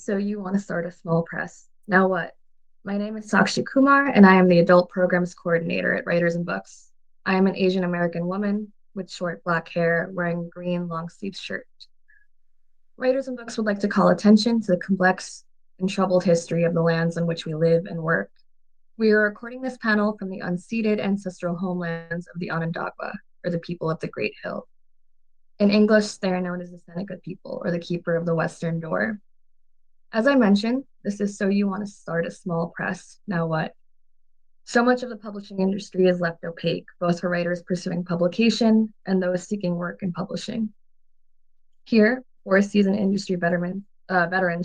So you want to start a small press. Now what? My name is Sakshi Kumar, and I am the Adult Programs Coordinator at Writers and Books. I am an Asian American woman with short black hair wearing a green long sleeve shirt. Writers and Books would like to call attention to the complex and troubled history of the lands on which we live and work. We are recording this panel from the unceded ancestral homelands of the Onondaga, or the people of the Great Hill. In English, they are known as the Seneca people, or the keeper of the Western Door. As I mentioned, this is so you want to start a small press. Now what? So much of the publishing industry is left opaque, both for writers pursuing publication and those seeking work in publishing. Here, four seasoned industry veterans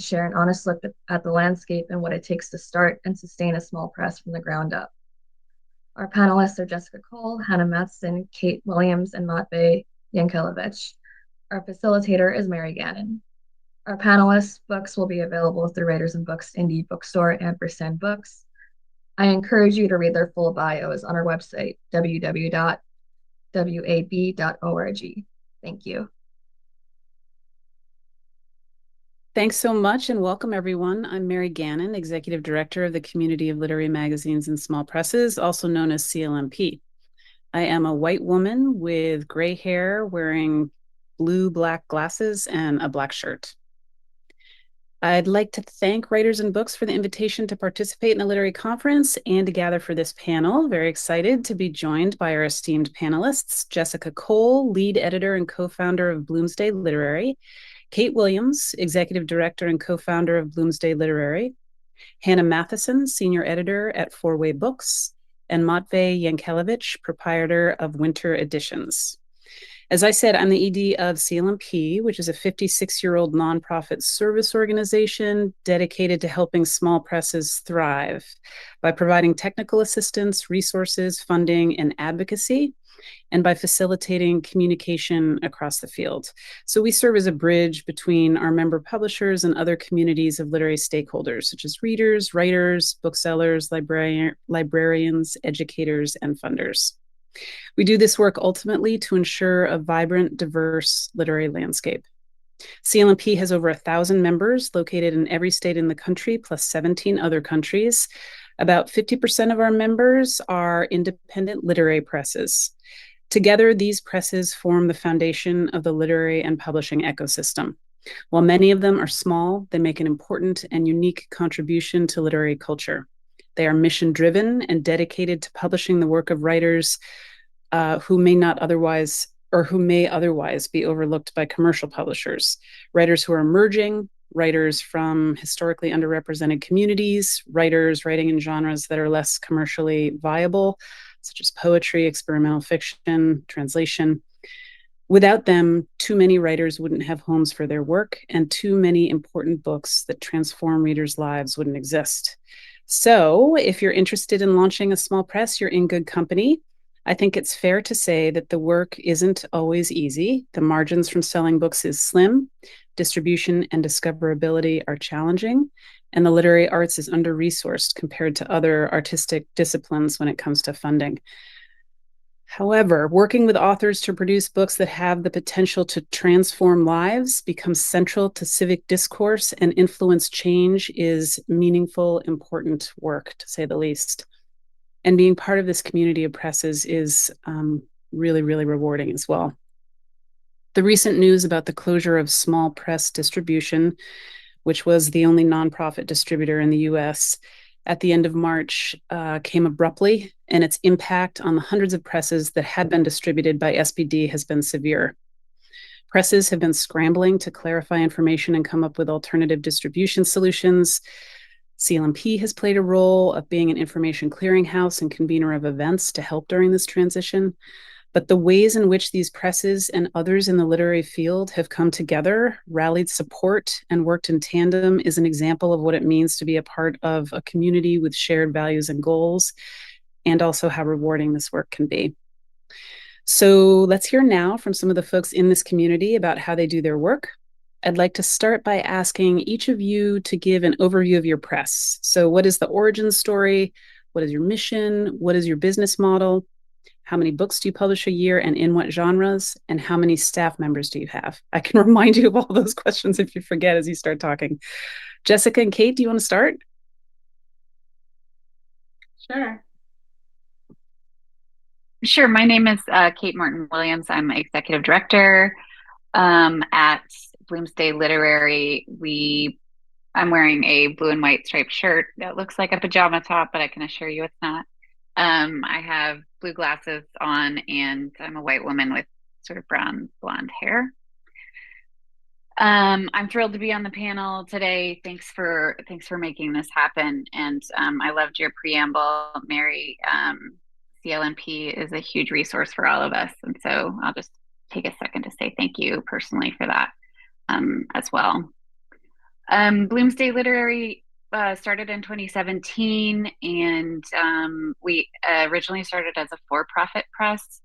share an honest look at the landscape and what it takes to start and sustain a small press from the ground up. Our panelists are Jessica Cole, Hannah Matheson, Kate Williams, and Matvey Yankelevich. Our facilitator is Mary Gannon. Our panelists' books will be available through Writers and Books Indie Bookstore and & Books. I encourage you to read their full bios on our website, www.wab.org. Thank you. Thanks so much and welcome everyone. I'm Mary Gannon, Executive Director of the Community of Literary Magazines and Small Presses, also known as CLMP. I am a white woman with gray hair, wearing blue-black glasses and a black shirt. I'd like to thank Writers and Books for the invitation to participate in a literary conference and to gather for this panel. Very excited to be joined by our esteemed panelists, Jessica Cole, lead editor and co-founder of Bloomsday Literary, Kate Williams, executive director and co-founder of Bloomsday Literary, Hannah Matheson, senior editor at Four Way Books, and Matvey Yankelevich, proprietor of Winter Editions. As I said, I'm the ED of CLMP, which is a 56-year-old nonprofit service organization dedicated to helping small presses thrive by providing technical assistance, resources, funding, and advocacy, and by facilitating communication across the field. So we serve as a bridge between our member publishers and other communities of literary stakeholders, such as readers, writers, booksellers, librarians, educators, and funders. We do this work ultimately to ensure a vibrant, diverse literary landscape. CLMP has over 1,000 members located in every state in the country, plus 17 other countries. About 50% of our members are independent literary presses. Together, these presses form the foundation of the literary and publishing ecosystem. While many of them are small, they make an important and unique contribution to literary culture. They are mission-driven and dedicated to publishing the work of writers who may otherwise be overlooked by commercial publishers. Writers who are emerging, writers from historically underrepresented communities, writers writing in genres that are less commercially viable, such as poetry, experimental fiction, translation. Without them, too many writers wouldn't have homes for their work, and too many important books that transform readers' lives wouldn't exist. So, if you're interested in launching a small press, you're in good company. I think it's fair to say that the work isn't always easy. The margins from selling books is slim, distribution and discoverability are challenging, and the literary arts is under-resourced compared to other artistic disciplines when it comes to funding. However, working with authors to produce books that have the potential to transform lives becomes central to civic discourse and influence change is meaningful, important work, to say the least. And being part of this community of presses is really, really rewarding as well. The recent news about the closure of small press distribution, which was the only nonprofit distributor in the US at the end of March, came abruptly, and its impact on the hundreds of presses that had been distributed by SPD has been severe. Presses have been scrambling to clarify information and come up with alternative distribution solutions. CLMP has played a role of being an information clearinghouse and convener of events to help during this transition. But the ways in which these presses and others in the literary field have come together, rallied support, and worked in tandem is an example of what it means to be a part of a community with shared values and goals, and also how rewarding this work can be. So let's hear now from some of the folks in this community about how they do their work. I'd like to start by asking each of you to give an overview of your press. So what is the origin story? What is your mission? What is your business model? How many books do you publish a year and in what genres? And how many staff members do you have? I can remind you of all those questions if you forget as you start talking. Jessica and Kate, do you want to start? Sure. Sure. My name is Kate Morton Williams. I'm executive director at Bloomsday Literary. I'm wearing a blue and white striped shirt that looks like a pajama top, but I can assure you it's not. I have blue glasses on, and I'm a white woman with sort of brown blonde hair. I'm thrilled to be on the panel today. Thanks for making this happen. And I loved your preamble, Mary. CLMP is a huge resource for all of us, and so I'll just take a second to say thank you personally for that as well. Bloomsday Literary started in 2017, and we originally started as a for-profit press.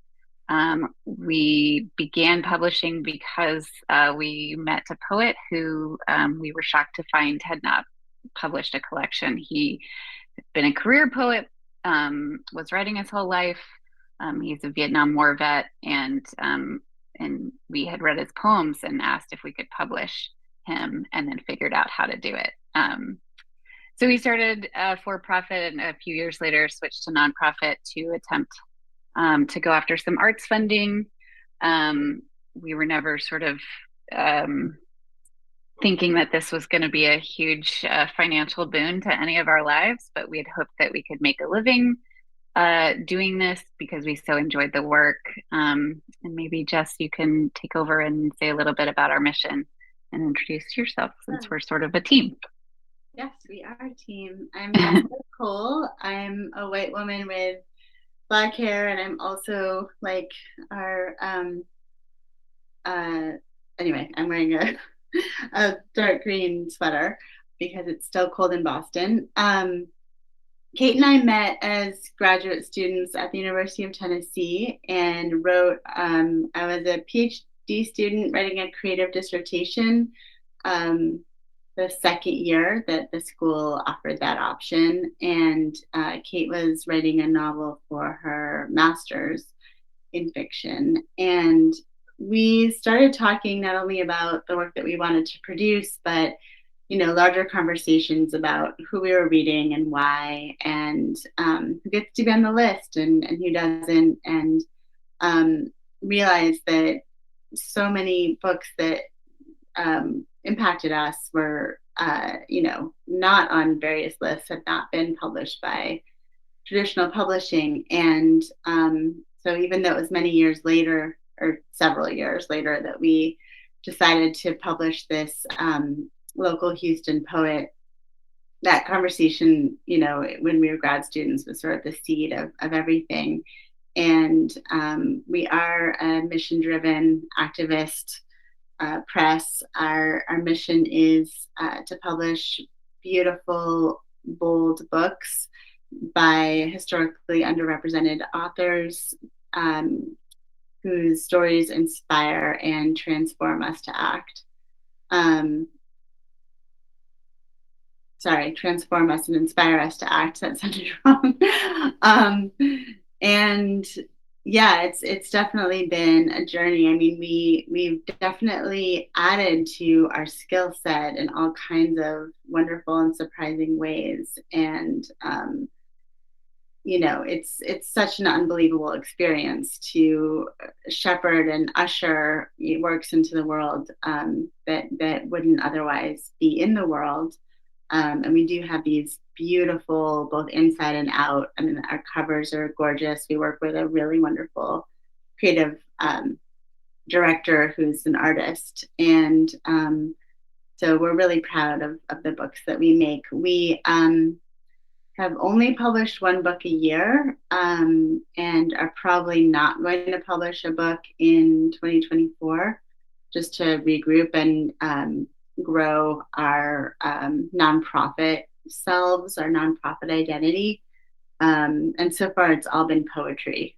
We began publishing because we met a poet who we were shocked to find had not published a collection. He had been a career poet, was writing his whole life. He's a Vietnam War vet, and we had read his poems and asked if we could publish him, and then figured out how to do it. So we started for profit, and a few years later switched to nonprofit to attempt to go after some arts funding. We were never sort of thinking that this was going to be a huge financial boon to any of our lives, but we had hoped that we could make a living doing this because we so enjoyed the work. And maybe Jess, you can take over and say a little bit about our mission and introduce yourself, since we're sort of a team. Yes, we are a team. I'm Jessica Cole. I'm a white woman with black hair, and I'm also like our anyway, I'm wearing a dark green sweater because it's still cold in Boston. Kate and I met as graduate students at the University of Tennessee and wrote, I was a PhD student writing a creative dissertation the second year that the school offered that option. And Kate was writing a novel for her master's in fiction. And we started talking not only about the work that we wanted to produce, but larger conversations about who we were reading and why, and who gets to be on the list and who doesn't, and realized that so many books that impacted us were, not on various lists, had not been published by traditional publishing. And so even though it was many years later, or several years later, that we decided to publish this local Houston poet, that conversation, when we were grad students, was sort of the seed of everything. And we are a mission-driven activist press. Our mission is to publish beautiful, bold books by historically underrepresented authors whose stories inspire and transform us to act. Transform us and inspire us to act. That sounded wrong. And yeah, it's definitely been a journey. I mean, we've definitely added to our skill set in all kinds of wonderful and surprising ways. And it's such an unbelievable experience to shepherd and usher works into the world that wouldn't otherwise be in the world. And we do have these beautiful, both inside and out. I mean, our covers are gorgeous. We work with a really wonderful creative director who's an artist. And so we're really proud of the books that we make. We have only published one book a year, and are probably not going to publish a book in 2024, just to regroup and grow our nonprofit selves, our nonprofit identity. And so far, it's all been poetry.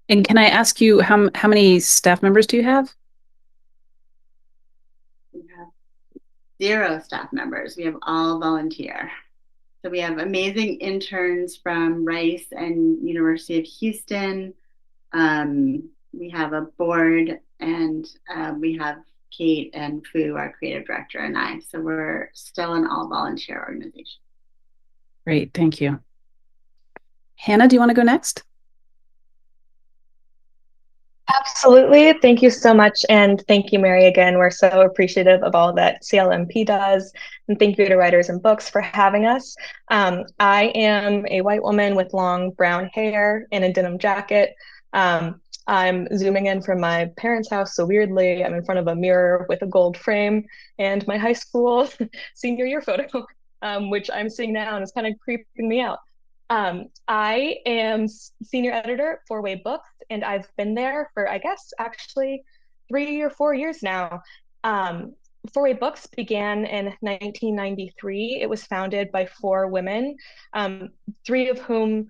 And can I ask you, how many staff members do you have? We have 0 staff members. We have all volunteer. So we have amazing interns from Rice and University of Houston. We have a board, and we have Kate and Fu, our creative director, and I. So we're still an all volunteer organization. Great, thank you. Hannah, do you want to go next? Absolutely. Thank you so much. And thank you, Mary, again. We're so appreciative of all that CLMP does. And thank you to Writers and Books for having us. I am a white woman with long brown hair and a denim jacket. I'm zooming in from my parents' house. So weirdly, I'm in front of a mirror with a gold frame and my high school senior year photo, which I'm seeing now and it's kind of creeping me out. I am senior editor at Four Way Books, and I've been there for, I guess, actually 3 or 4 years now. Four Way Books began in 1993. It was founded by four women, three of whom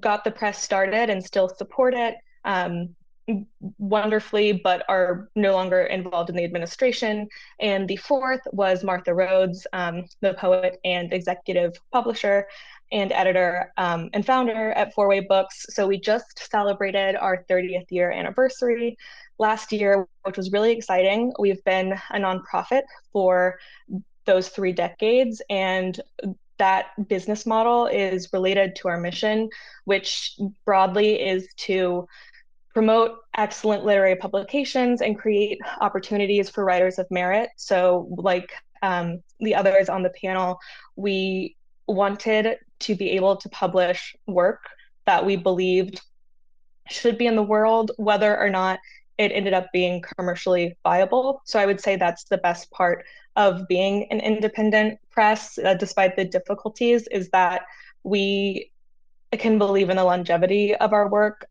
got the press started and still support it wonderfully, but are no longer involved in the administration. And the fourth was Martha Rhodes, the poet and executive publisher and editor and founder at Four Way Books. So we just celebrated our 30th year anniversary last year, which was really exciting. We've been a nonprofit for those 3 decades, and that business model is related to our mission, which broadly is to promote excellent literary publications and create opportunities for writers of merit. So, like the others on the panel, we wanted to be able to publish work that we believed should be in the world, whether or not it ended up being commercially viable. So I would say that's the best part of being an independent press, despite the difficulties, is that we can believe in the longevity of our work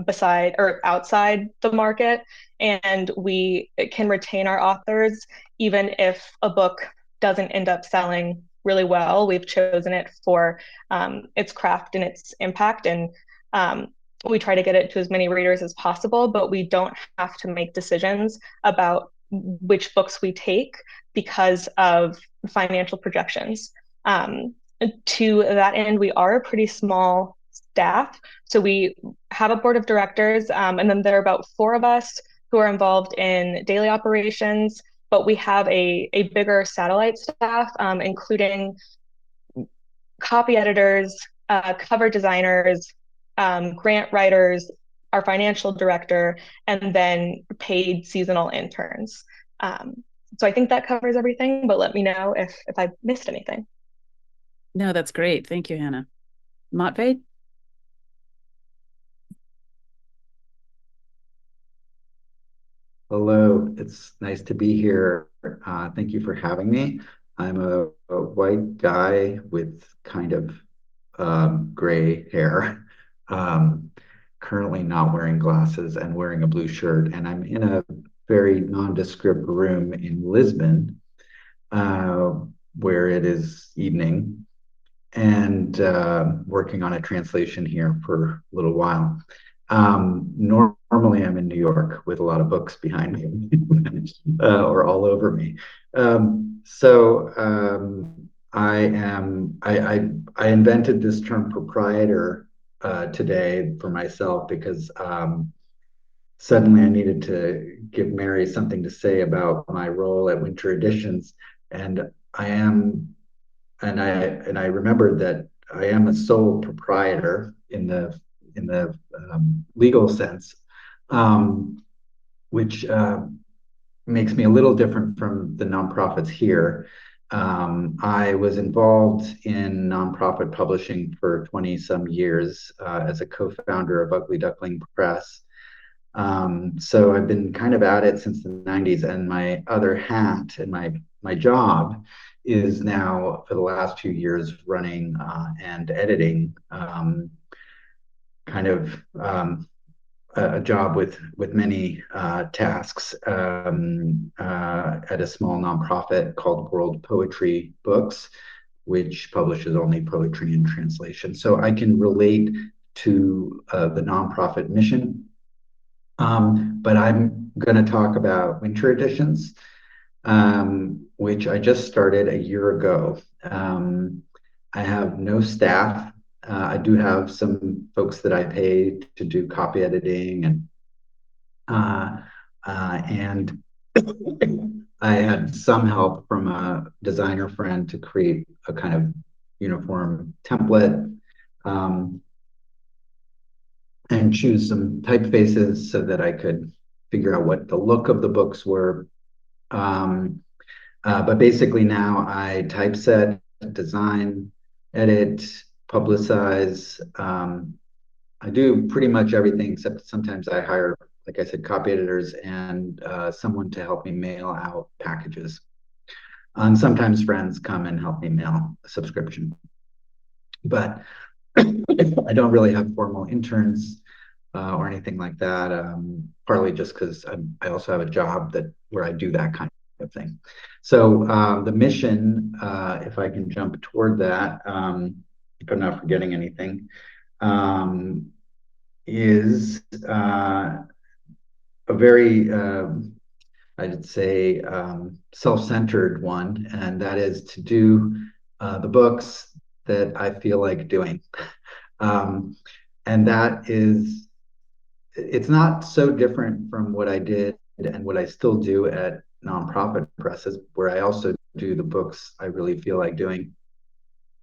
beside or outside the market, and we can retain our authors even if a book doesn't end up selling really well. We've chosen it for its craft and its impact, and we try to get it to as many readers as possible, but we don't have to make decisions about which books we take because of financial projections. To that end, we are a pretty small staff. So we have a board of directors, and then there are about four of us who are involved in daily operations, but we have a bigger satellite staff, including copy editors, cover designers, grant writers, our financial director, and then paid seasonal interns. So I think that covers everything, but let me know if I missed anything. No, that's great. Thank you, Hannah. Matvey? Hello, it's nice to be here. Thank you for having me. I'm a white guy with kind of gray hair, um, currently not wearing glasses and wearing a blue shirt. And I'm in a very nondescript room in Lisbon, uh, where it is evening, and working on a translation here for a little while. Normally, I'm in New York with a lot of books behind me or all over me. I invented this term proprietor today for myself because suddenly I needed to give Mary something to say about my role at Winter Editions, and I am and I remembered that I am a sole proprietor in the legal sense, um, which makes me a little different from the nonprofits here. I was involved in nonprofit publishing for 20 some years as a co-founder of Ugly Duckling Press. So I've been kind of at it since the 90s, and my other hat and my job is now for the last few years running and editing kind of a job with many tasks at a small nonprofit called World Poetry Books, which publishes only poetry and translation. So I can relate to the nonprofit mission. But I'm going to talk about winter editions, which I just started a year ago. I have no staff. I do have some folks that I pay to do copy editing and I had some help from a designer friend to create a kind of uniform template, um, and choose some typefaces so that I could figure out what the look of the books were. Um, but basically now I typeset, design, edit, publicize. I do pretty much everything except sometimes I hire, like I said, copy editors and someone to help me mail out packages. And sometimes friends come and help me mail a subscription. But I don't really have formal interns or anything like that. Partly just because I also have a job where I do that kind of thing. So the mission, if I can jump toward that, if I'm not forgetting anything, is a very, I'd say, self-centered one, and that is to do the books that I feel like doing. Um, and that is, it's not so different from what I did and what I still do at nonprofit presses, where I also do the books I really feel like doing.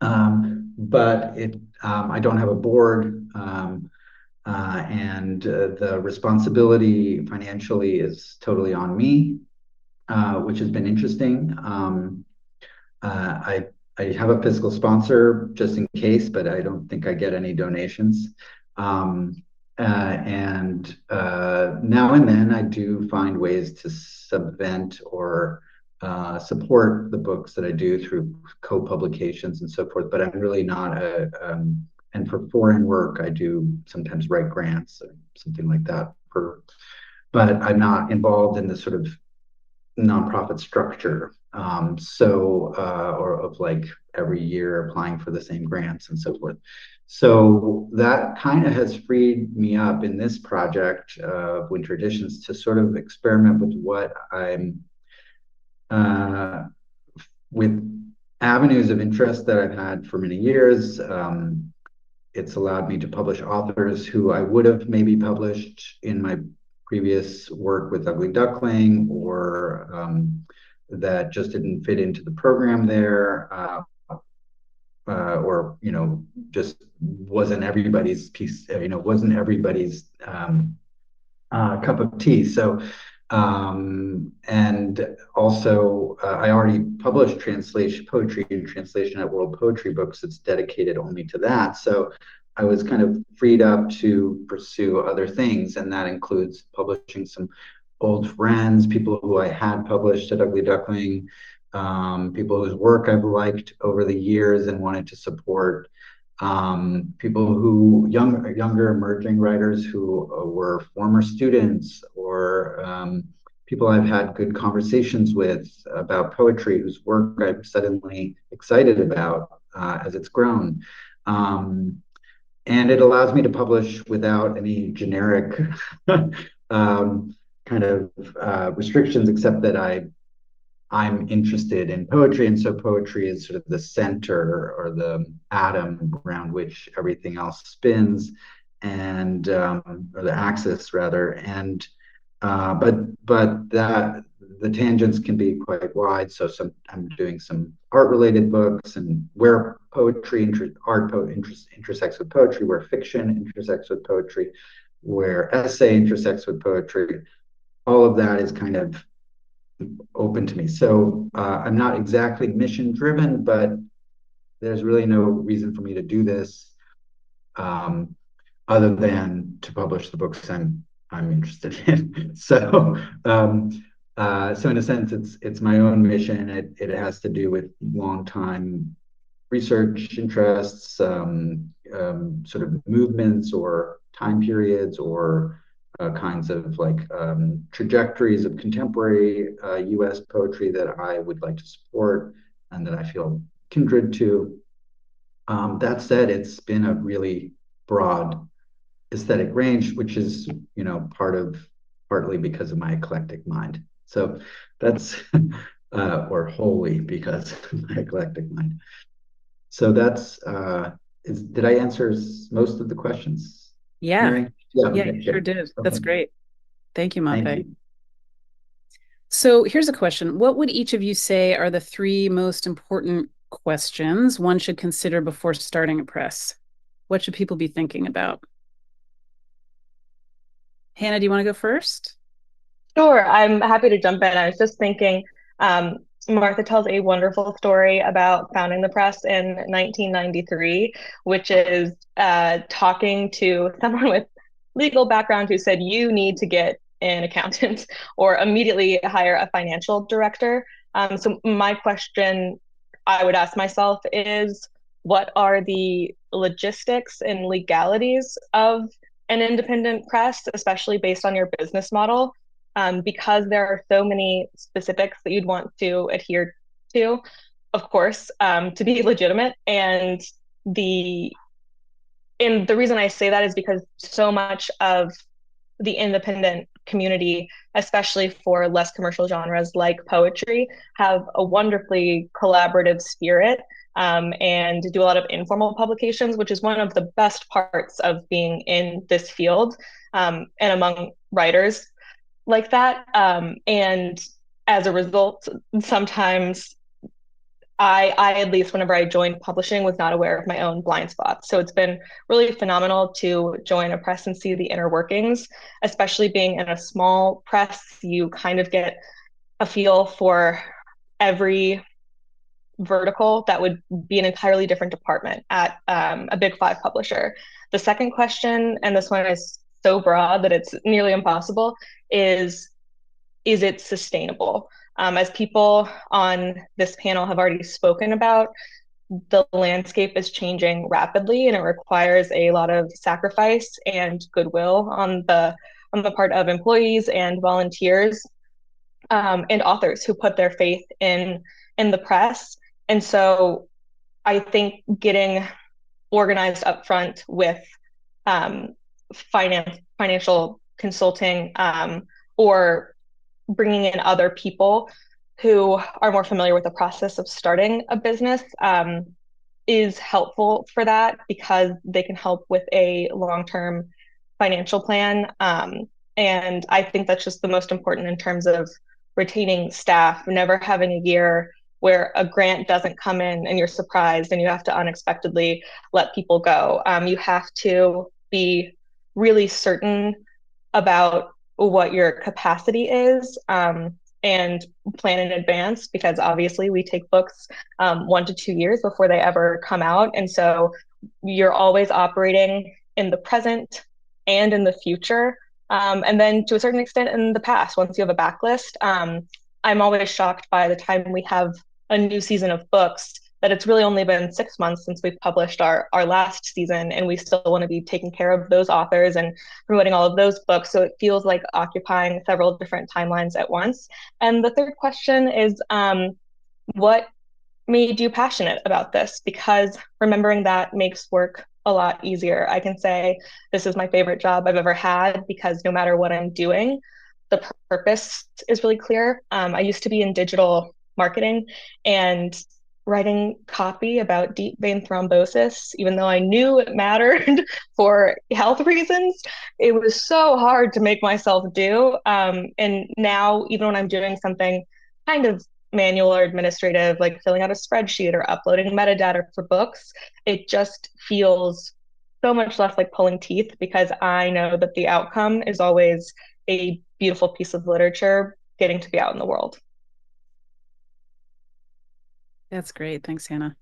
But I don't have a board, and the responsibility financially is totally on me, which has been interesting. I have a fiscal sponsor just in case, but I don't think I get any donations. And now and then I do find ways to subvent or support the books that I do through co-publications and so forth. But I'm really not and for foreign work, I do sometimes write grants or something like that but I'm not involved in the sort of nonprofit structure. Or of like every year applying for the same grants and so forth. So that kind of has freed me up in this project of Winter Editions to sort of experiment with what I'm with avenues of interest that I've had for many years. It's allowed me to publish authors who I would have maybe published in my previous work with Ugly Duckling, or that just didn't fit into the program there, or just wasn't everybody's piece. Wasn't everybody's cup of tea. So, and also, I already published poetry and translation at World Poetry Books. It's dedicated only to that. So I was kind of freed up to pursue other things, and that includes publishing some old friends, people who I had published at Ugly Duckling, people whose work I've liked over the years and wanted to support, people younger emerging writers who were former students, or people I've had good conversations with about poetry, whose work I'm suddenly excited about as it's grown. And it allows me to publish without any generic kind of restrictions, except that I'm interested in poetry, and so poetry is sort of the center or the atom around which everything else spins, and or the axis rather. And but that the tangents can be quite wide. So I'm doing some art-related books, and where intersects with poetry, where fiction intersects with poetry, where essay intersects with poetry. All of that is kind of open to me. So I'm not exactly mission driven, but there's really no reason for me to do this, other than to publish the books I'm interested in. So in a sense, it's my own mission. It has to do with long time research interests, sort of movements or time periods, or kinds of like trajectories of contemporary US poetry that I would like to support and that I feel kindred to. That said, it's been a really broad aesthetic range, which is, partly because of my eclectic mind. So that's, or wholly because of my eclectic mind. So did I answer most of the questions, Yeah. Mary? Yeah, Yeah, okay, you sure good. did. Okay, That's great. Thank you, thank Mape. you. So here's a question. What would each of you say are the three most important questions one should consider before starting a press? What should people be thinking about? Hannah, do you want to go first? Sure, I'm happy to jump in. I was just thinking, um, Martha tells a wonderful story about founding the press in 1993, which is talking to someone with legal background who said, you need to get an accountant or immediately hire a financial director. So my question I would ask myself is, what are the logistics and legalities of an independent press, especially based on your business model? Because there are so many specifics that you'd want to adhere to, of course, to be legitimate. The and the reason I say that is because so much of the independent community, especially for less commercial genres like poetry, have a wonderfully collaborative spirit, and do a lot of informal publications, which is one of the best parts of being in this field, and among writers like that. And as a result, sometimes I at least whenever I joined publishing was not aware of my own blind spots. So it's been really phenomenal to join a press and see the inner workings, especially being in a small press. You kind of get a feel for every vertical that would be an entirely different department at a big five publisher. The second question, and this one is so broad that it's nearly impossible, is it sustainable? As people on this panel have already spoken about, the landscape is changing rapidly and it requires a lot of sacrifice and goodwill on the part of employees and volunteers, and authors who put their faith in the press. And so I think getting organized upfront with um, financial consulting, or bringing in other people who are more familiar with the process of starting a business, is helpful for that because they can help with a long-term financial plan. And I think that's just the most important in terms of retaining staff, never having a year where a grant doesn't come in and you're surprised and you have to unexpectedly let people go. You have to be really certain about what your capacity is, and plan in advance because obviously we take books 1 to 2 years before they ever come out. And so you're always operating in the present and in the future. And then to a certain extent in the past, once you have a backlist, I'm always shocked by the time we have a new season of books that it's really only been 6 months since we've published our last season, and we still want to be taking care of those authors and promoting all of those books. So it feels like occupying several different timelines at once. And the third question is, what made you passionate about this? Because remembering that makes work a lot easier. I can say this is my favorite job I've ever had because no matter what I'm doing, the purpose is really clear. I used to be in digital marketing and writing copy about deep vein thrombosis, even though I knew it mattered for health reasons, it was so hard to make myself do. And now, even when I'm doing something kind of manual or administrative, like filling out a spreadsheet or uploading metadata for books, it just feels so much less like pulling teeth because I know that the outcome is always a beautiful piece of literature getting to be out in the world. That's great. Thanks, Hannah.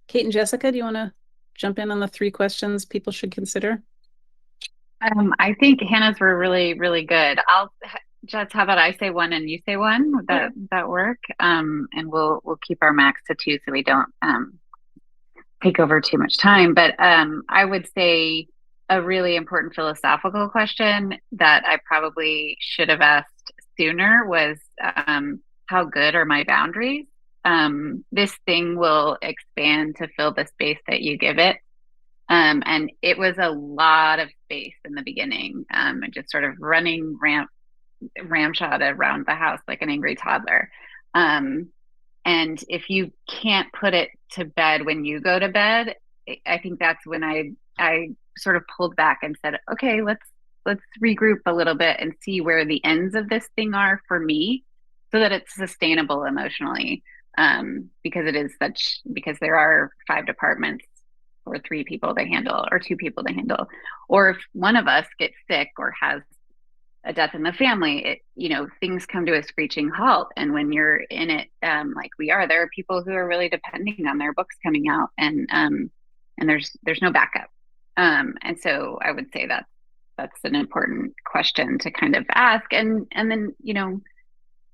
Kate and Jessica, do you want to jump in on the three questions people should consider? I think Hannah's were really, really good. Jess, how about I say one and you say one? Would that work? And we'll keep our max to two so we don't take over too much time. But I would say a really important philosophical question that I probably should have asked sooner was, how good are my boundaries? This thing will expand to fill the space that you give it. And it was a lot of space in the beginning, and just sort of running ramshot around the house like an angry toddler. And if you can't put it to bed when you go to bed, I think that's when I sort of pulled back and said, okay, let's let's regroup a little bit and see where the ends of this thing are for me, so that it's sustainable emotionally. Because there are 5 departments or 3 people to handle or 2 people to handle, or if one of us gets sick or has a death in the family, things come to a screeching halt. And when you're in it, like we are, there are people who are really depending on their books coming out, and there's no backup. And so I would say that's an important question to kind of ask, and then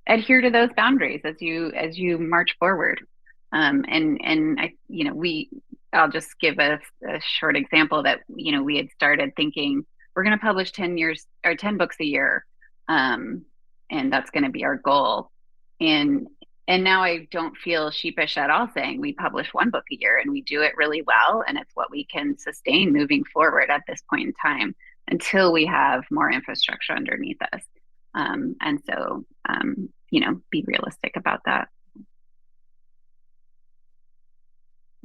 adhere to those boundaries as you march forward. And I'll just give a short example that we had started thinking we're going to publish 10 books a year, and that's going to be our goal. And now I don't feel sheepish at all saying we publish 1 book a year, and we do it really well, and it's what we can sustain moving forward at this point in time until we have more infrastructure underneath us. And so, be realistic about that.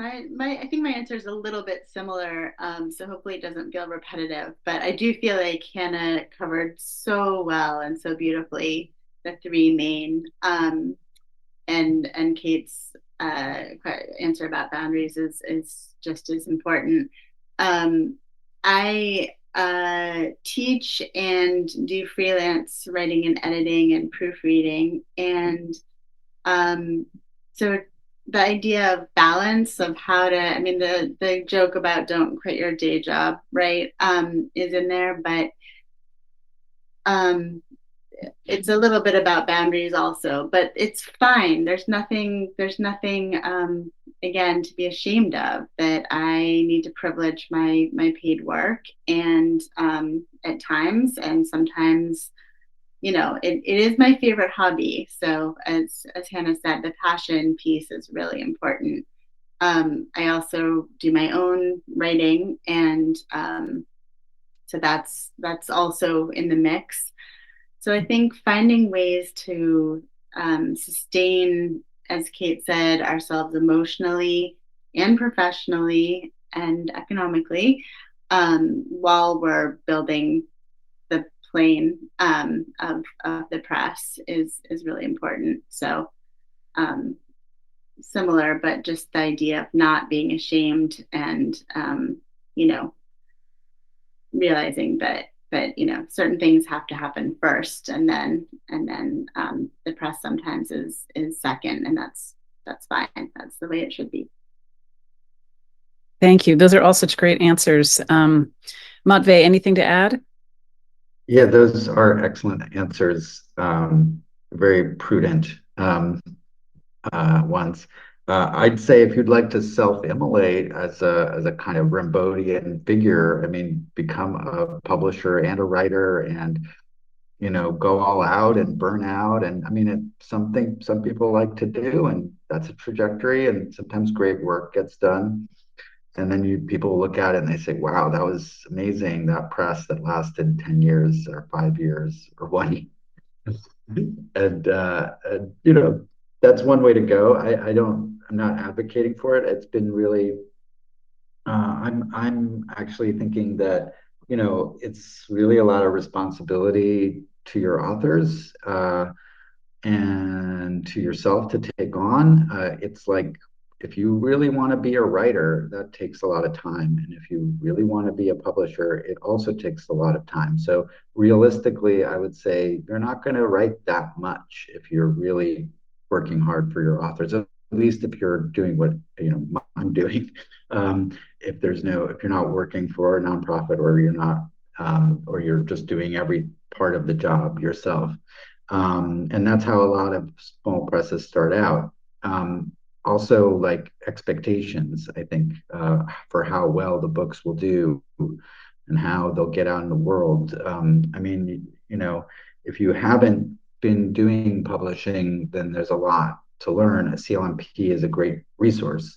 I think my answer is a little bit similar, so hopefully it doesn't feel repetitive. But I do feel like Hannah covered so well and so beautifully the 3 main, and Kate's answer about boundaries is just as important. I teach and do freelance writing and editing and proofreading, and so the idea of balance of how to, I mean, the joke about don't quit your day job, right, is in there, but it's a little bit about boundaries also, but it's fine. There's nothing, again, to be ashamed of, that I need to privilege my paid work, and at times, and sometimes, it is my favorite hobby. So as Hannah said, the passion piece is really important. I also do my own writing, and so that's also in the mix. So I think finding ways to sustain, as Kate said, ourselves emotionally and professionally and economically, while we're building the plane of the press is really important. So similar, but just the idea of not being ashamed, and realizing that certain things have to happen first, and then the press sometimes is second, and that's fine. That's the way it should be. Thank you. Those are all such great answers. Matvey, anything to add? Yeah, those are excellent answers. Very prudent ones. I'd say if you'd like to self-immolate as a kind of Rimbauden figure, I mean, become a publisher and a writer, and go all out and burn out. And I mean, it's something some people like to do, and that's a trajectory. And sometimes great work gets done, and then people look at it and they say, "Wow, that was amazing! That press that lasted 10 years or 5 years or 1 year." And that's one way to go. I'm not advocating for it. It's been really I'm actually thinking that it's really a lot of responsibility to your authors, and to yourself to take on. It's like, if you really want to be a writer, that takes a lot of time. And if you really want to be a publisher, it also takes a lot of time. So realistically, I would say you're not going to write that much if you're really working hard for your authors, at least if you're doing what I'm doing. If you're not working for a nonprofit, or you're not, or you're just doing every part of the job yourself. And that's how a lot of small presses start out. Also, like expectations, I think, for how well the books will do and how they'll get out in the world. I mean, if you haven't been doing publishing, then there's a lot to learn. CLMP is a great resource,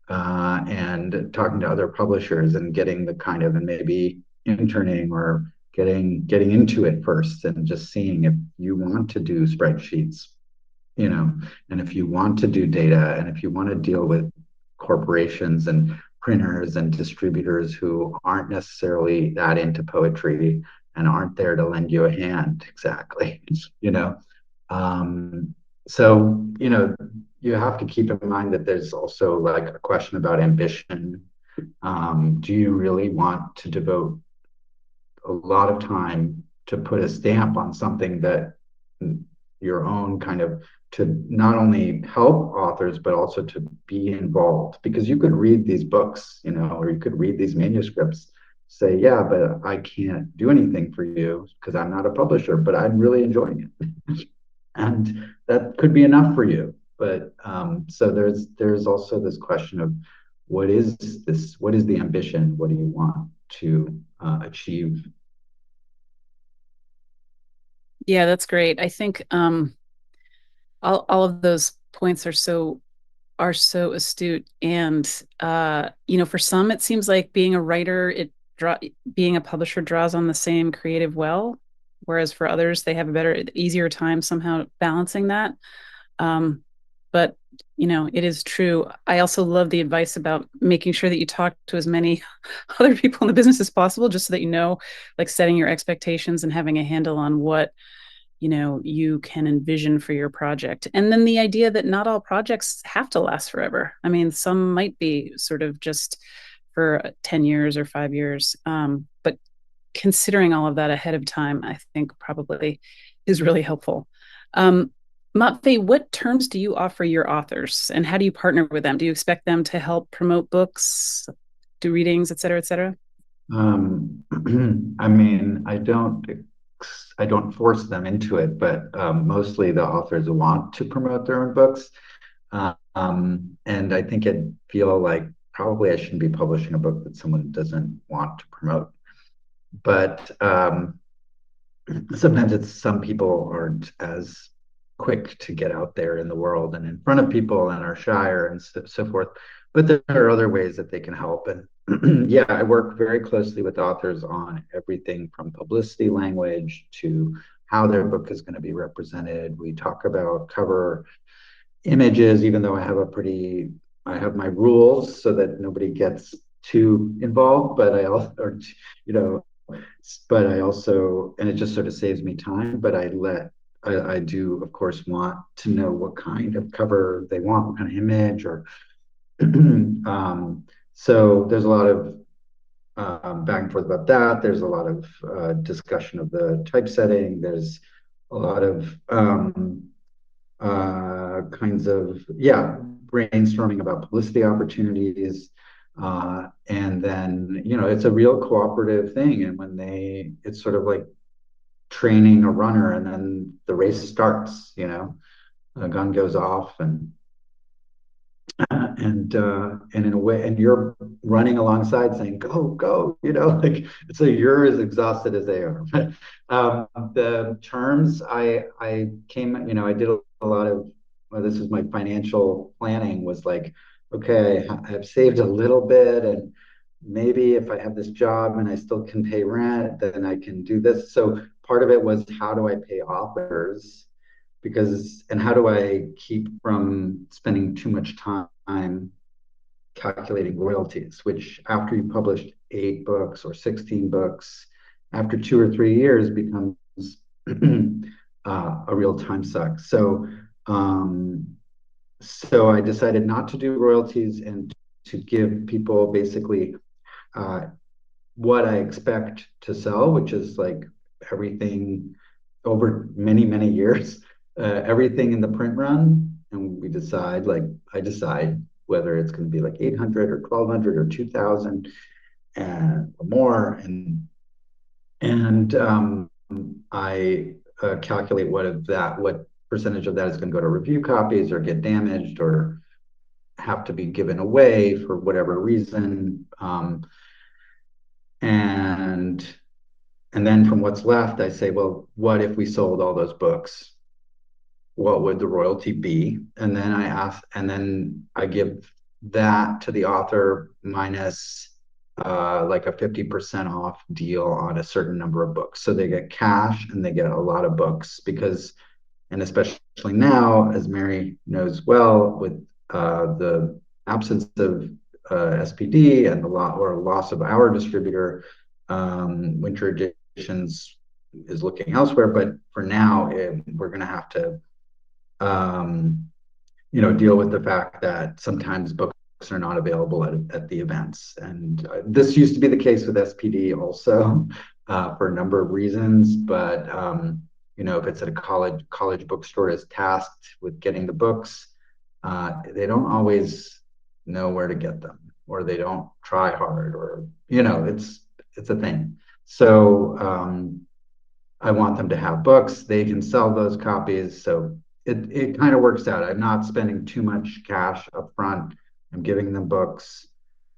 and talking to other publishers and getting the kind of, and maybe interning or getting into it first, and just seeing if you want to do spreadsheets, and if you want to do data, and if you want to deal with corporations and printers and distributors who aren't necessarily that into poetry, and aren't there to lend you a hand exactly, you know. So, you know, you have to keep in mind that there's also like a question about ambition. Do you really want to devote a lot of time to put a stamp on something that your own kind of, to not only help authors but also to be involved, because you could read these books, you know, or you could read these manuscripts, say, yeah, but I can't do anything for you because I'm not a publisher, but I'm really enjoying it. And that could be enough for you. But so there's also this question of what is this, what is the ambition, what do you want to achieve? Yeah, that's great. I think all of those points are so astute. And you know, for some it seems like being a writer, being a publisher draws on the same creative well, whereas for others they have a better, easier time somehow balancing that. But you know, it is true. I also love the advice about making sure that you talk to as many other people in the business as possible, just so that you know, like setting your expectations and having a handle on what, you know, you can envision for your project. And then the idea that not all projects have to last forever. I mean, some might be sort of just for 10 years or 5 years. But considering all of that ahead of time, I think probably is really helpful. Matvey, what terms do you offer your authors, and how do you partner with them? Do you expect them to help promote books, do readings, et cetera, et cetera? I mean, I don't force them into it, but mostly the authors want to promote their own books. And I think I'd feel like probably I shouldn't be publishing a book that someone doesn't want to promote. But sometimes it's, some people aren't as quick to get out there in the world and in front of people and are shyer and so forth. But there are other ways that they can help. And yeah, I work very closely with authors on everything from publicity language to how their book is going to be represented. We talk about cover images, even though I have my rules so that nobody gets too involved, but I also, or, you know, but I also, and it just sort of saves me time, but I do, of course, want to know what kind of cover they want, what kind of image, or so there's a lot of back and forth about that. There's a lot of discussion of the typesetting. There's a lot of kinds of, yeah, brainstorming about publicity opportunities. And then, you know, it's a real cooperative thing. And when it's sort of like training a runner, and then the race starts, you know, a gun goes off, and in a way, and you're running alongside saying, go, go, you know, like, so you're as exhausted as they are. But the terms, I came, you know, I did a lot of, well, this is my financial planning, was like, okay, I've saved a little bit, and maybe if I have this job and I still can pay rent, then I can do this. So part of it was, how do I pay authors? Because, and how do I keep from spending too much time calculating royalties, which after you published 8 books or 16 books, after 2 or 3 years becomes a real time suck. So I decided not to do royalties, and to give people basically uh, what I expect to sell, which is like everything over many, many years, everything in the print run. And we decide, like, I decide whether it's going to be like 800 or 1200 or 2000 and or more. And I calculate what percentage of that is going to go to review copies or get damaged or have to be given away for whatever reason. And and then from what's left, I say, well, what if we sold all those books? What would the royalty be? And then I give that to the author minus like a 50% off deal on a certain number of books. So they get cash and they get a lot of books, because, and especially now, as Mary knows well, with the absence of SPD and the loss of our distributor, Winter publications is looking elsewhere. But for now, we're going to have to, deal with the fact that sometimes books are not available at the events. And this used to be the case with SPD also for a number of reasons. But, if it's at a college bookstore is tasked with getting the books, they don't always know where to get them, or they don't try hard, or, it's a thing. So I want them to have books. They can sell those copies. So it kind of works out. I'm not spending too much cash up front. I'm giving them books.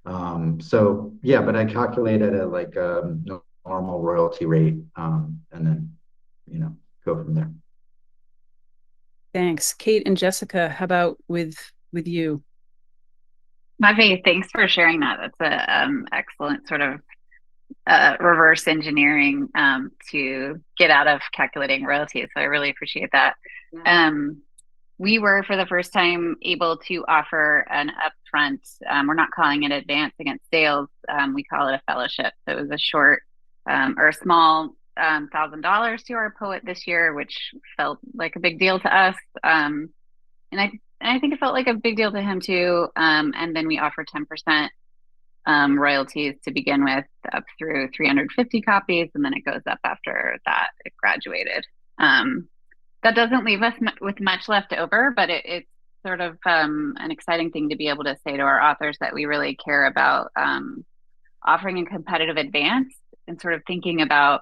So yeah, but I calculate it at like a normal royalty rate, and then, go from there. Thanks. Kate and Jessica, how about with you? Mavi, thanks for sharing that. That's a excellent sort of reverse engineering to get out of calculating royalties. So I really appreciate that. We were, for the first time, able to offer an upfront, we're not calling it advance against sales, we call it a fellowship. So it was a short or a small $1,000 to our poet this year, which felt like a big deal to us. And I think it felt like a big deal to him too. And then we offer 10% royalties to begin with, up through 350 copies, and then it goes up after that it graduated. That doesn't leave us with much left over, but it's sort of an exciting thing to be able to say to our authors that we really care about offering a competitive advance, and sort of thinking about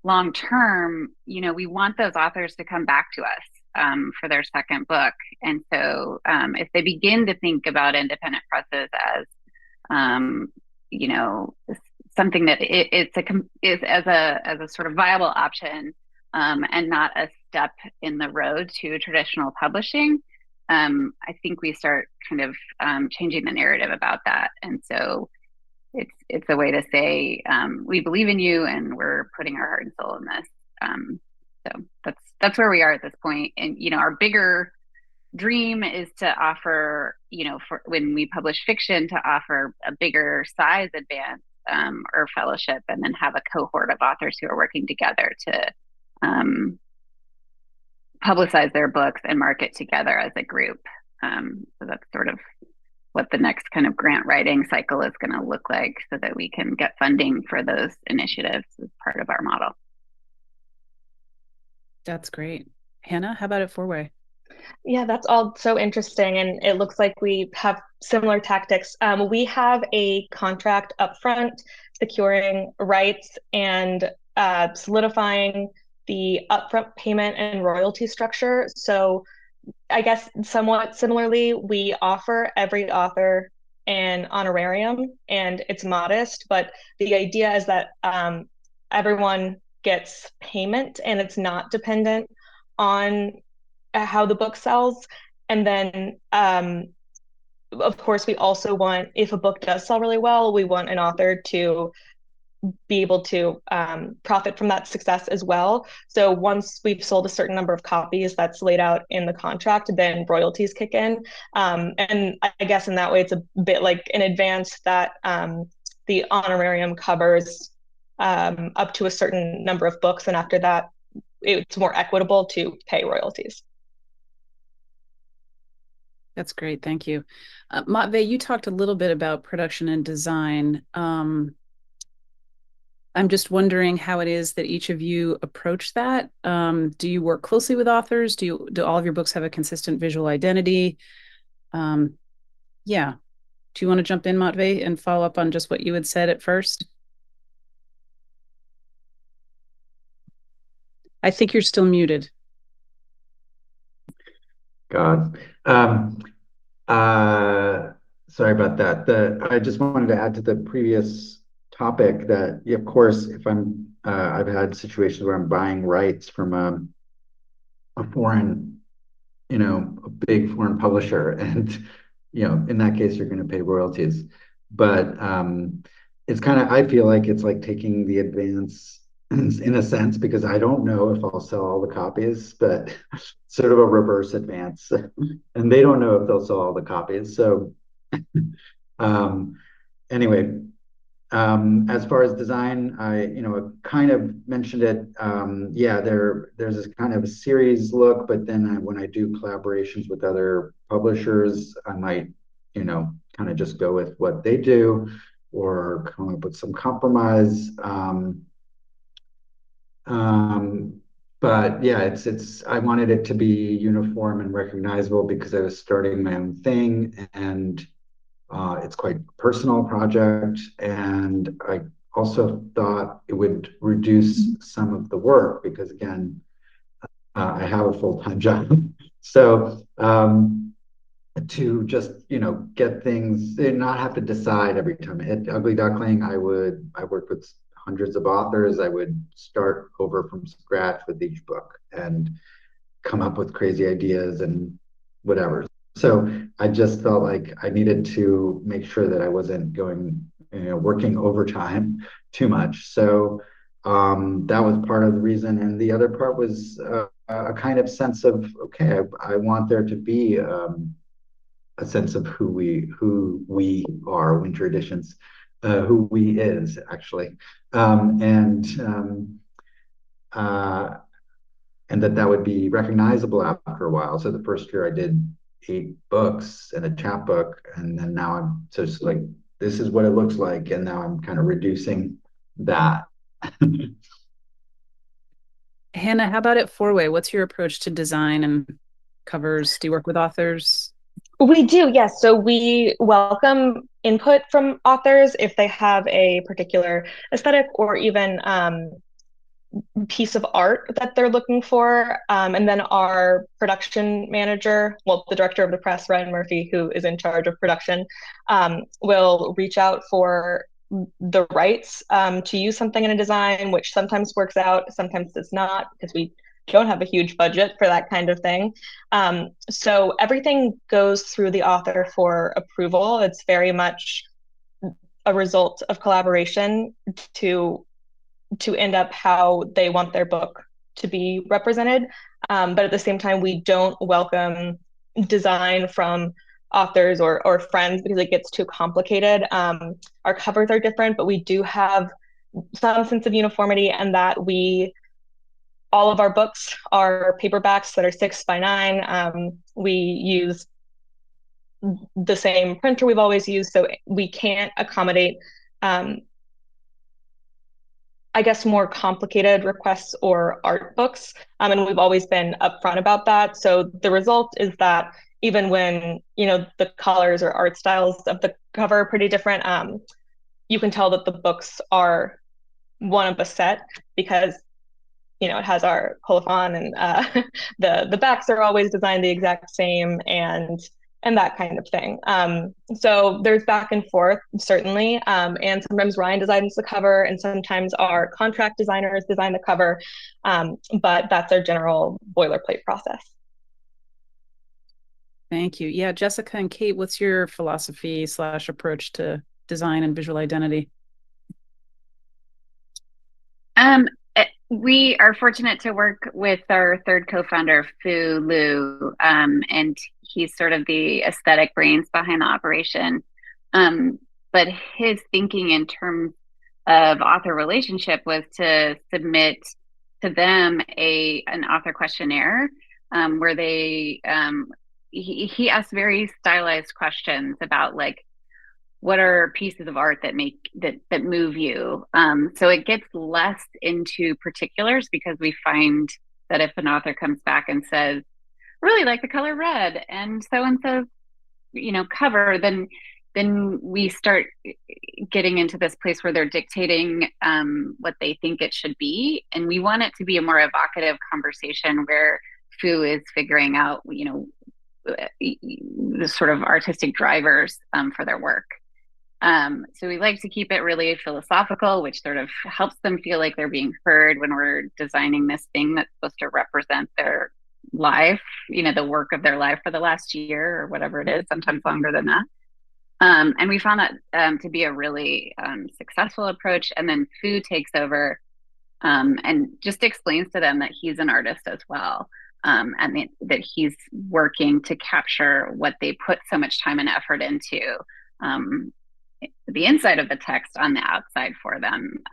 long term. We want those authors to come back to us for their second book. And so if they begin to think about independent presses as something that is as a sort of viable option, and not a step in the road to traditional publishing, I think we start kind of changing the narrative about that. And so it's a way to say we believe in you, and we're putting our heart and soul in this. So that's where we are at this point. And our bigger dream is to offer, for when we publish fiction, to offer a bigger size advance or fellowship, and then have a cohort of authors who are working together to publicize their books and market together as a group. So that's sort of what the next kind of grant writing cycle is going to look like, so that we can get funding for those initiatives as part of our model. That's great. Hannah, how about at Four Way? Yeah, that's all so interesting. And it looks like we have similar tactics. We have a contract upfront, securing rights and solidifying the upfront payment and royalty structure. So I guess somewhat similarly, we offer every author an honorarium, and it's modest, but the idea is that everyone gets payment, and it's not dependent on how the book sells. And then of course, we also want, if a book does sell really well, we want an author to be able to profit from that success as well. So once we've sold a certain number of copies that's laid out in the contract, then royalties kick in. And I guess in that way, it's a bit like an advance that the honorarium covers up to a certain number of books. And after that, it's more equitable to pay royalties. That's great. Thank you. Matvey, you talked a little bit about production and design. I'm just wondering how it is that each of you approach that. Do you work closely with authors? Do all of your books have a consistent visual identity? Yeah. Do you want to jump in, Matvey, and follow up on just what you had said at first? I think you're still muted. God. Sorry about that. I just wanted to add to the previous topic that, yeah, of course, if I've had situations where I'm buying rights from a foreign, a big foreign publisher, and in that case, you're going to pay royalties. But it's kind of, I feel like it's like taking the advance in a sense, because I don't know if I'll sell all the copies, but sort of a reverse advance, and they don't know if they'll sell all the copies. So anyway, As far as design, I kind of mentioned it. Yeah, there's this kind of a series look, but then when I do collaborations with other publishers, I might kind of just go with what they do or come up with some compromise. But yeah, it's I wanted it to be uniform and recognizable because I was starting my own thing, and it's quite a personal project. And I also thought it would reduce some of the work because, again, I have a full-time job. So to just get things and not have to decide every time I hit Ugly Duckling, I worked with hundreds of authors. I would start over from scratch with each book and come up with crazy ideas and whatever. So I just felt like I needed to make sure that I wasn't going, working overtime too much. So that was part of the reason. And the other part was a kind of sense of, okay, I want there to be a sense of who we are, Winter Editions, who we is actually, uh, and that would be recognizable after a while. So the first year I did 8 books and a chapbook, and then now I'm just like, this is what it looks like, and now I'm kind of reducing that. Hannah, how about at Four Way? What's your approach to design and covers? Do you work with authors? We do, yes. So we welcome input from authors if they have a particular aesthetic or even piece of art that they're looking for. And then our production manager, well, the director of the press, Ryan Murphy, who is in charge of production, will reach out for the rights to use something in a design, which sometimes works out, sometimes does not, because we don't have a huge budget for that kind of thing. So everything goes through the author for approval. It's very much a result of collaboration to end up how they want their book to be represented. But at the same time, we don't welcome design from authors or friends because it gets too complicated. Our covers are different, but we do have some sense of uniformity, and that all of our books are paperbacks that are 6x9. We use the same printer we've always used, so we can't accommodate I guess, more complicated requests or art books. And we've always been upfront about that. So the result is that even when, the colors or art styles of the cover are pretty different, you can tell that the books are one of a set because, it has our colophon and the backs are always designed the exact same and that kind of thing. So there's back and forth, certainly. And sometimes Ryan designs the cover, and sometimes our contract designers design the cover. But that's our general boilerplate process. Thank you. Yeah, Jessica and Kate, what's your philosophy / approach to design and visual identity? We are fortunate to work with our third co-founder, Fu Lu, and he's sort of the aesthetic brains behind the operation. But his thinking in terms of author relationship was to submit to them an author questionnaire where he asked very stylized questions about like, what are pieces of art that move you? So it gets less into particulars because we find that if an author comes back and says, really like the color red and so, cover, then we start getting into this place where they're dictating what they think it should be. And we want it to be a more evocative conversation where Fu is figuring out, the sort of artistic drivers for their work. So we like to keep it really philosophical, which sort of helps them feel like they're being heard when we're designing this thing that's supposed to represent their life, the work of their life for the last year or whatever it is, sometimes longer than that. And we found that to be a really successful approach. And then Fu takes over and just explains to them that he's an artist as well. And that he's working to capture what they put so much time and effort into. the inside of the text on the outside for them,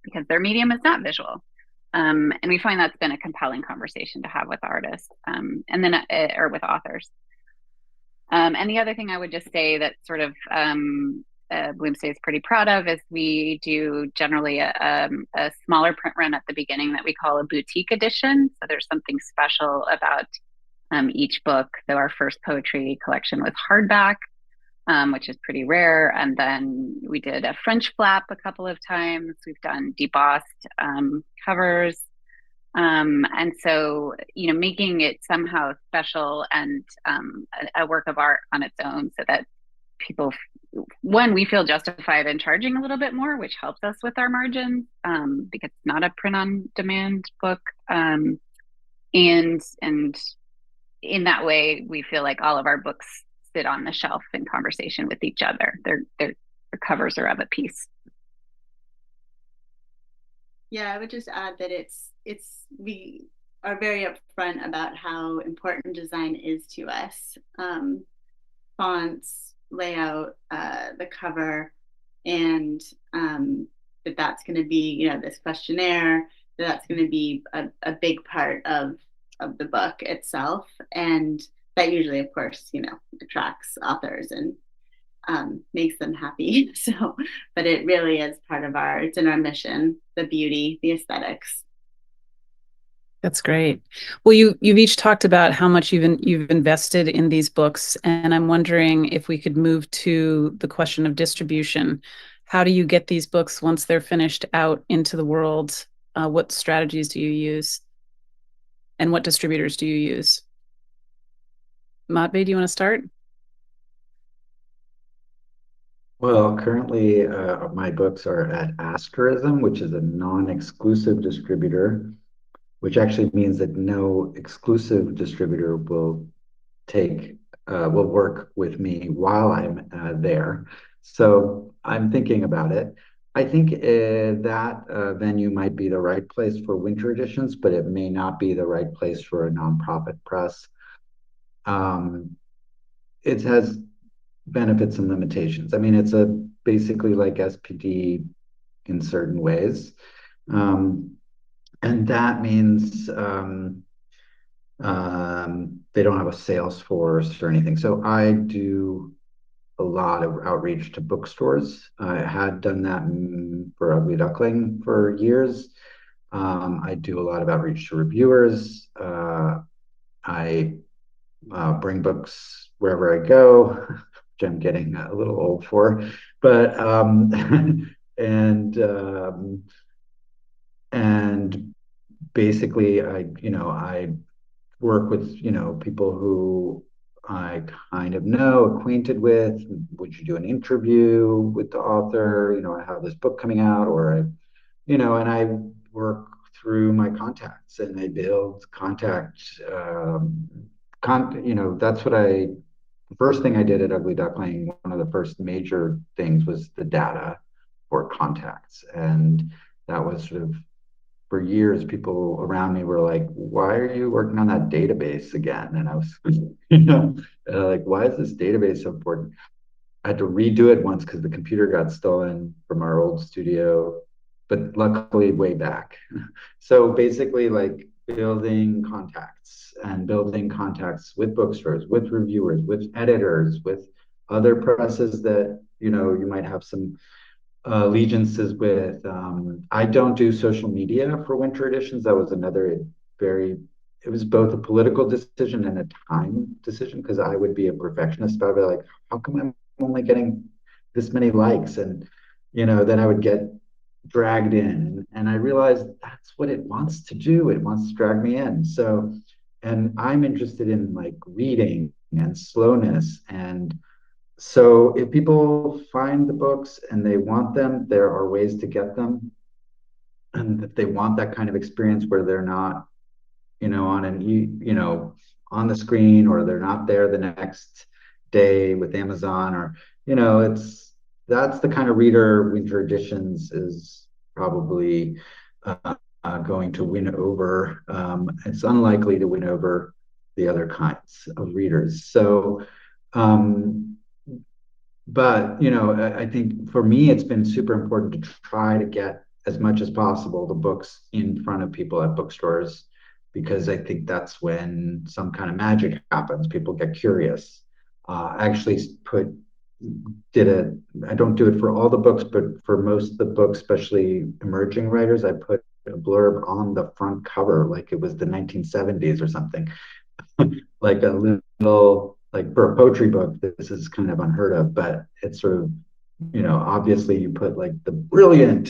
because their medium is not visual. And we find that's been a compelling conversation to have with artists, and then or with authors. And the other thing I would just say that sort of Bloomsday is pretty proud of is we do generally a smaller print run at the beginning that we call a boutique edition. So there's something special about each book. So our first poetry collection was hardback, which is pretty rare. And then we did a French flap a couple of times. We've done debossed covers. And so, making it somehow special and a work of art on its own so that people, one, we feel justified in charging a little bit more, which helps us with our margins, because it's not a print on demand book. And in that way, we feel like all of our books sit on the shelf in conversation with each other. Their covers are of a piece. Yeah, I would just add that we are very upfront about how important design is to us. Fonts, layout, the cover, and that's going to be, this questionnaire, that's going to be a big part of the book itself. And that usually, of course, attracts authors and makes them happy. So, but it really is part of it's in our mission, the beauty, the aesthetics. That's great. Well, you've each talked about how much you've invested in these books, and I'm wondering if we could move to the question of distribution. How do you get these books once they're finished out into the world? What strategies do you use? And what distributors do you use? Matbe, do you want to start? Well, currently my books are at Asterism, which is a non-exclusive distributor, which actually means that no exclusive distributor will work with me while I'm there. So I'm thinking about it. I think that venue might be the right place for winter editions, but it may not be the right place for a nonprofit press. It has benefits and limitations. I mean, it's basically like SPD in certain ways. And that means they don't have a sales force or anything. So I do a lot of outreach to bookstores. I had done that for Ugly Duckling for years. I do a lot of outreach to reviewers. I bring books wherever I go, which I'm getting a little old for. But and basically, I work with people who I kind of know, acquainted with. Would you do an interview with the author? I have this book coming out, or and I work through my contacts and I build contact. That's what the first thing I did at Ugly Duckling, one of the first major things was the data for contacts. And that was sort of, for years, people around me were like, why are you working on that database again? And I was, like, why is this database so important? I had to redo it once because the computer got stolen from our old studio, but luckily way back. So basically, like building contacts with bookstores, with reviewers, with editors, with other presses that you might have some allegiances with. I don't do social media for winter editions. That was another it was both a political decision and a time decision, because I would be a perfectionist about it. Like, how come I'm only getting this many likes? And, then I would get dragged in. And I realized that's what it wants to do. It wants to drag me in. So, and I'm interested in like reading and slowness. And so if people find the books and they want them, there are ways to get them. And if they want that kind of experience where they're not, on the screen, or they're not there the next day with Amazon, or, that's the kind of reader winter editions is probably going to win over. It's unlikely to win over the other kinds of readers. So, but I think for me, it's been super important to try to get as much as possible the books in front of people at bookstores, because I think that's when some kind of magic happens. People get curious. I actually put did a I don't do it for all the books, but for most of the books, especially emerging writers, I put a blurb on the front cover like it was the 1970s or something. Like a little, like for a poetry book, this is kind of unheard of, but it's sort of, obviously you put like the brilliant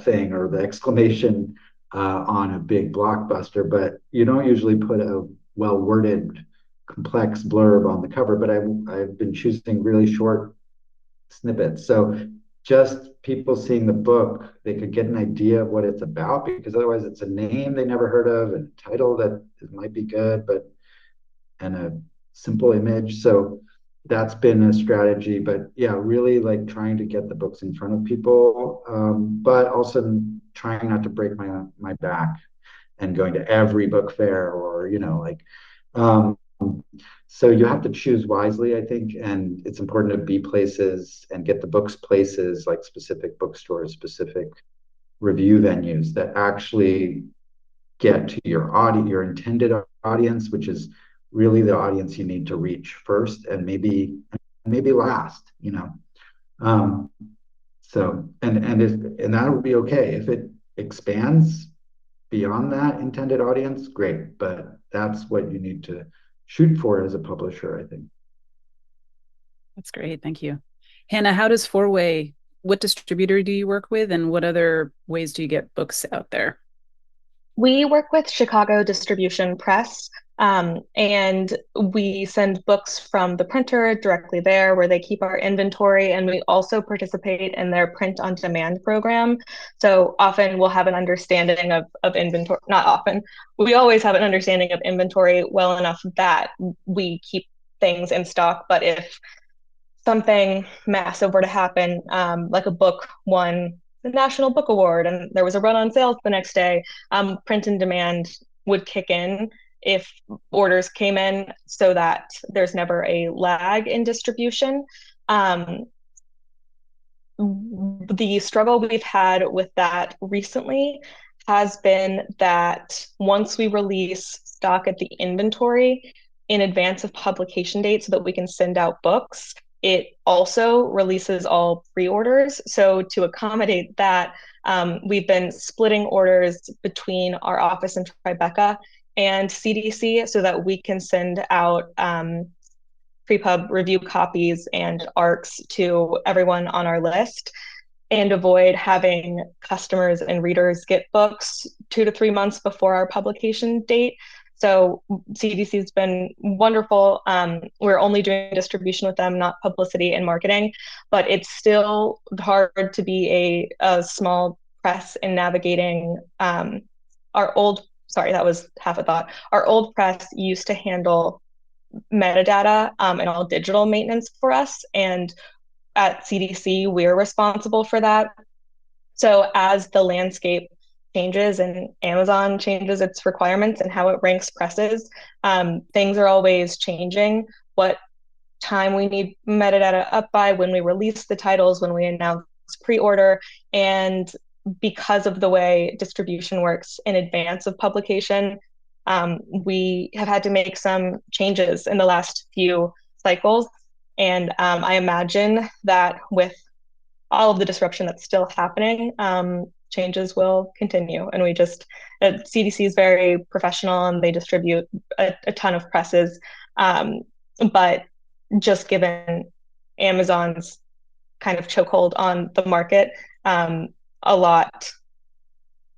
thing or the exclamation on a big blockbuster, but you don't usually put a well worded, complex blurb on the cover. But I've been choosing really short snippets. So just people seeing the book, they could get an idea of what it's about, because otherwise it's a name they never heard of and a title that might be good, but and a simple image. So that's been a strategy. But yeah, really like trying to get the books in front of people, but also trying not to break my back and going to every book fair or like. Um, so you have to choose wisely, I think, and it's important to be places and get the books places like specific bookstores, specific review venues that actually get to your audience, your intended audience, which is really the audience you need to reach first and maybe last, Um, so and that will be okay. If it expands beyond that intended audience, great. But that's what you need to shoot for as a publisher, I think. That's great. Thank you. Hannah, how does Four-Way, what distributor do you work with, and what other ways do you get books out there? We work with Chicago Distribution Press, and we send books from the printer directly there where they keep our inventory. And we also participate in their print on demand program. So often we'll have an understanding of inventory, not often, we always have an understanding of inventory well enough that we keep things in stock. But if something massive were to happen, like a book won the National Book Award and there was a run on sales the next day, print and demand would kick in if orders came in so that there's never a lag in distribution. Um, the struggle we've had with that recently has been that once we release stock at the inventory in advance of publication date so that we can send out books, it also releases all pre-orders. So to accommodate that, we've been splitting orders between our office in Tribeca and CDC so that we can send out pre-pub review copies and ARCs to everyone on our list and avoid having customers and readers get books 2 to 3 months before our publication date. So CDC has been wonderful. We're only doing distribution with them, not publicity and marketing, but it's still hard to be a small press in navigating our old, sorry, that was half a thought. Our old press used to handle metadata and all digital maintenance for us. And at CDC, we're responsible for that. So as the landscape changes and Amazon changes its requirements and how it ranks presses, things are always changing. What time we need metadata up by, when we release the titles, when we announce pre-order, and because of the way distribution works in advance of publication, we have had to make some changes in the last few cycles. And I imagine that with all of the disruption that's still happening, changes will continue. And we just, CDC is very professional and they distribute a ton of presses. But just given Amazon's kind of chokehold on the market, a lot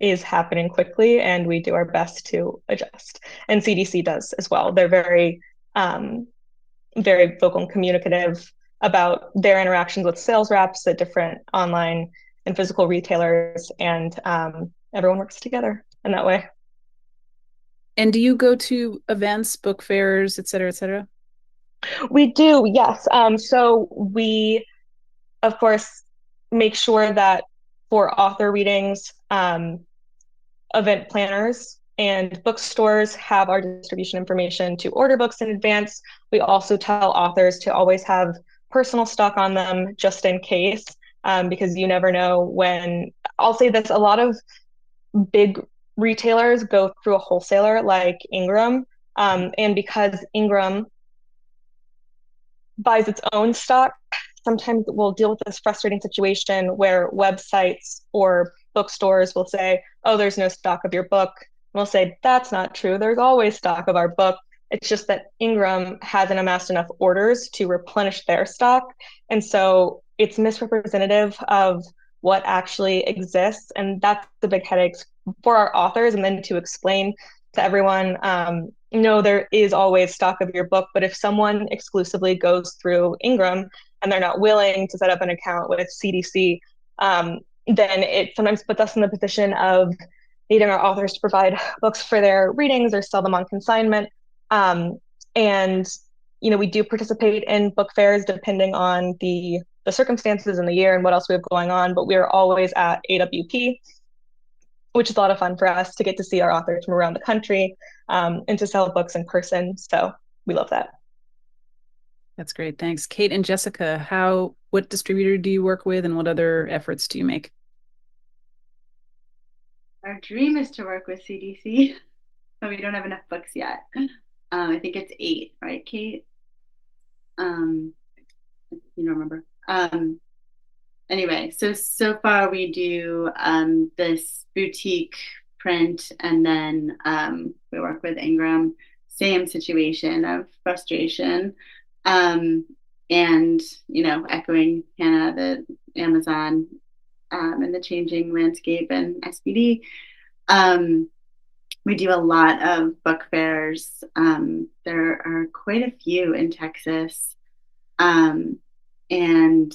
is happening quickly and we do our best to adjust. And CDC does as well. They're very vocal and communicative about their interactions with sales reps at different online and physical retailers, and everyone works together in that way. And do you go to events, book fairs, et cetera, et cetera? We do, yes. So we, of course, make sure that for author readings, event planners and bookstores have our distribution information to order books in advance. We also tell authors to always have personal stock on them just in case, because you never know when. I'll say this, a lot of big retailers go through a wholesaler like Ingram, and because Ingram buys its own stock, sometimes we'll deal with this frustrating situation where websites or bookstores will say, oh, there's no stock of your book. And we'll say, that's not true. There's always stock of our book. It's just that Ingram hasn't amassed enough orders to replenish their stock. And so it's misrepresentative of what actually exists. And that's the big headache for our authors. And then to explain to everyone, no, there is always stock of your book. But if someone exclusively goes through Ingram and they're not willing to set up an account with CDC, then it sometimes puts us in the position of needing our authors to provide books for their readings or sell them on consignment. And we do participate in book fairs depending on the circumstances in the year and what else we have going on. But we're always at AWP, which is a lot of fun for us to get to see our authors from around the country, and to sell books in person. So we love that. That's great. Thanks. Kate and Jessica, what distributor do you work with and what other efforts do you make? Our dream is to work with CDC, but we don't have enough books yet. I think it's 8, right, Kate? You don't remember. Anyway, so far we do this boutique print, and then we work with Ingram. Same situation of frustration, and echoing Hannah, the Amazon, and the changing landscape and SPD. We do a lot of book fairs. There are quite a few in Texas, and in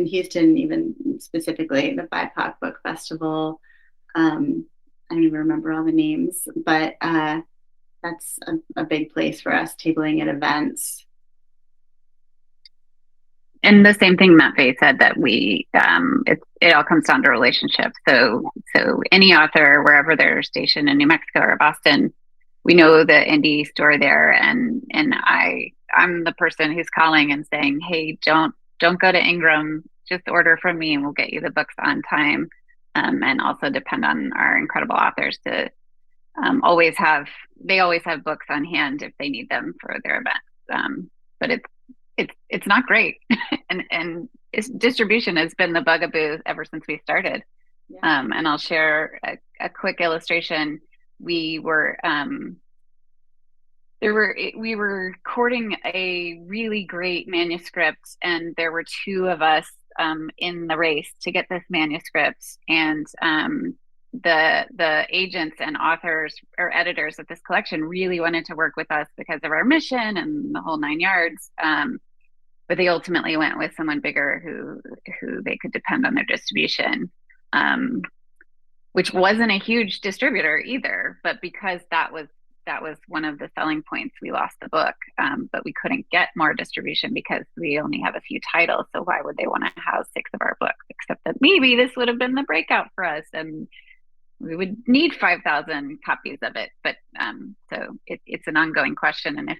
Houston, even specifically, the BIPOC Book Festival. I don't even remember all the names, but that's a big place for us, tabling at events. And the same thing Matt Faye said, that it all comes down to relationships. So any author, wherever they're stationed in New Mexico or Boston, we know the indie store there, and I'm the person who's calling and saying, hey, don't go to Ingram, just order from me and we'll get you the books on time. And also depend on our incredible authors to always have books on hand if they need them for their events. But it's not great. and distribution has been the bugaboo ever since we started. Yeah. And I'll share a quick illustration. We were courting a really great manuscript, and there were 2 of us in the race to get this manuscript. And the agents and authors or editors of this collection really wanted to work with us because of our mission and the whole 9 yards. But they ultimately went with someone bigger who they could depend on their distribution, which wasn't a huge distributor either. But because that was one of the selling points, we lost the book. But we couldn't get more distribution because we only have a few titles. So why would they want to house 6 of our books? Except that maybe this would have been the breakout for us, and we would need 5,000 copies of it. But so it's an ongoing question. And if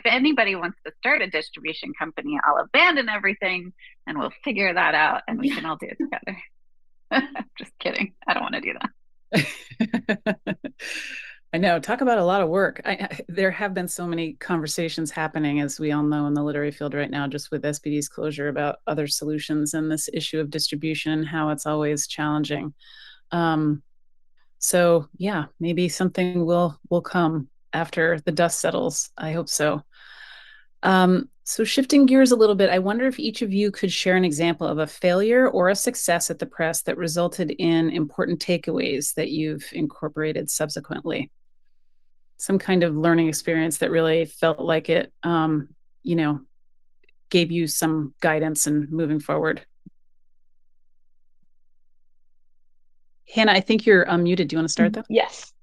anybody wants to start a distribution company, I'll abandon everything and we'll figure that out, and we can all do it together. Just kidding. I don't want to do that. I know. Talk about a lot of work. There have been so many conversations happening, as we all know, in the literary field right now, just with SPD's closure, about other solutions and this issue of distribution, how it's always challenging. So yeah, maybe something will come after the dust settles. I hope so. So shifting gears a little bit, I wonder if each of you could share an example of a failure or a success at the press that resulted in important takeaways that you've incorporated subsequently. Some kind of learning experience that really felt like it, gave you some guidance in moving forward. Hannah, I think you're unmuted. Do you want to start though? Yes.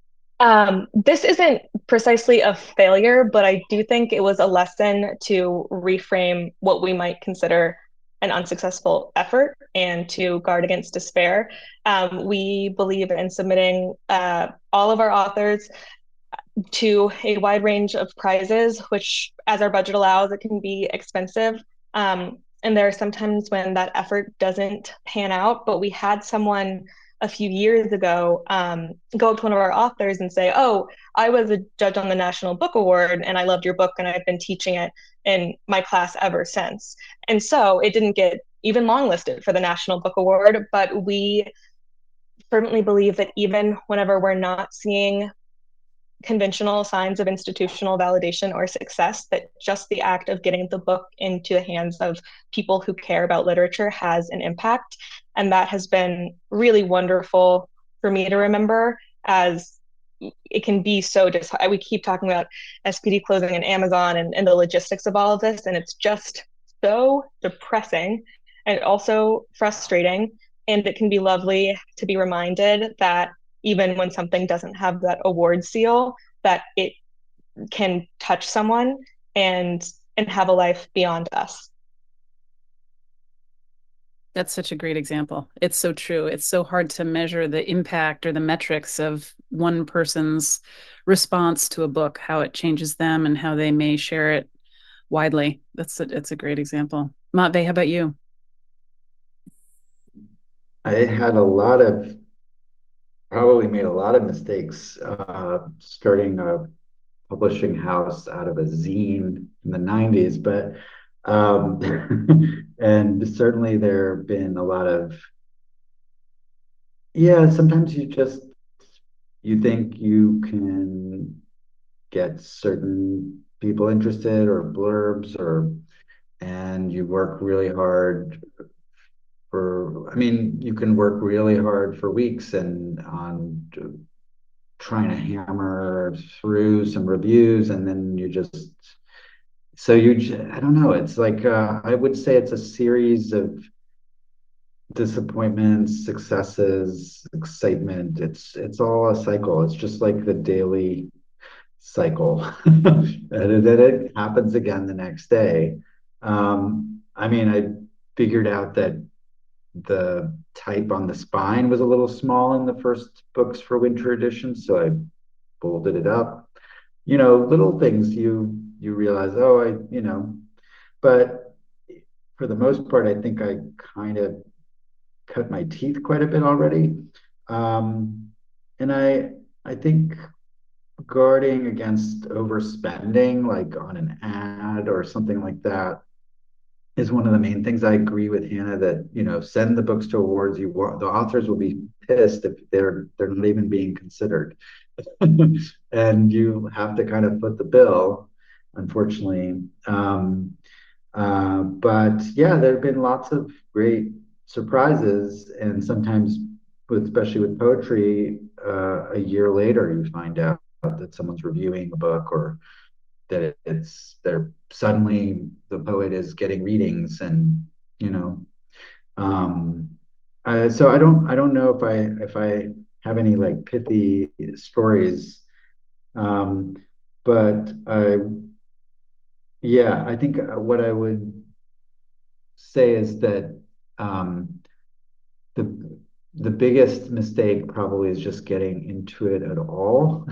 This isn't precisely a failure, but I do think it was a lesson to reframe what we might consider an unsuccessful effort and to guard against despair. We believe in submitting all of our authors to a wide range of prizes, which, as our budget allows, it can be expensive. And there are sometimes when that effort doesn't pan out. But we had someone a few years ago go up to one of our authors and say, "Oh, I was a judge on the National Book Award, and I loved your book, and I've been teaching it in my class ever since." And so it didn't get even longlisted for the National Book Award, but we firmly believe that even whenever we're not seeing conventional signs of institutional validation or success, that just the act of getting the book into the hands of people who care about literature has an impact. And that has been really wonderful for me to remember, as it can be so we keep talking about SPD closing and Amazon and the logistics of all of this, and it's just so depressing and also frustrating. And it can be lovely to be reminded that even when something doesn't have that award seal, that it can touch someone and have a life beyond us. That's such a great example. It's so true. It's so hard to measure the impact or the metrics of one person's response to a book, how it changes them and how they may share it widely. It's a great example. Matvey, how about you? I had a lot of probably made a lot of mistakes starting a publishing house out of a zine in the 90s, but and certainly there have been a lot of, yeah, sometimes you think you can get certain people interested or blurbs or and you work really hard for, I mean, you can work really hard for weeks and on trying to hammer through some reviews and then you just so I don't know, it's like I would say it's a series of disappointments, successes, excitement. It's all a cycle. It's just like the daily cycle. And then it happens again the next day. I mean, I figured out that the type on the spine was a little small in the first books for winter edition, so I folded it up. Little things you realize, oh, but for the most part, I think I kind of cut my teeth quite a bit already. Um, and I think guarding against overspending, like on an ad or something like that, is one of the main things. I agree with Hannah that send the books to awards. The authors will be pissed if they're not even being considered, and you have to kind of foot the bill, unfortunately. But yeah, there have been lots of great surprises, and sometimes, especially with poetry, a year later you find out that someone's reviewing a book or that they're suddenly the poet is getting readings, and you know, um, so I don't know if I have any like pithy stories, um, but yeah, I think what I would say is that the the biggest mistake probably is just getting into it at all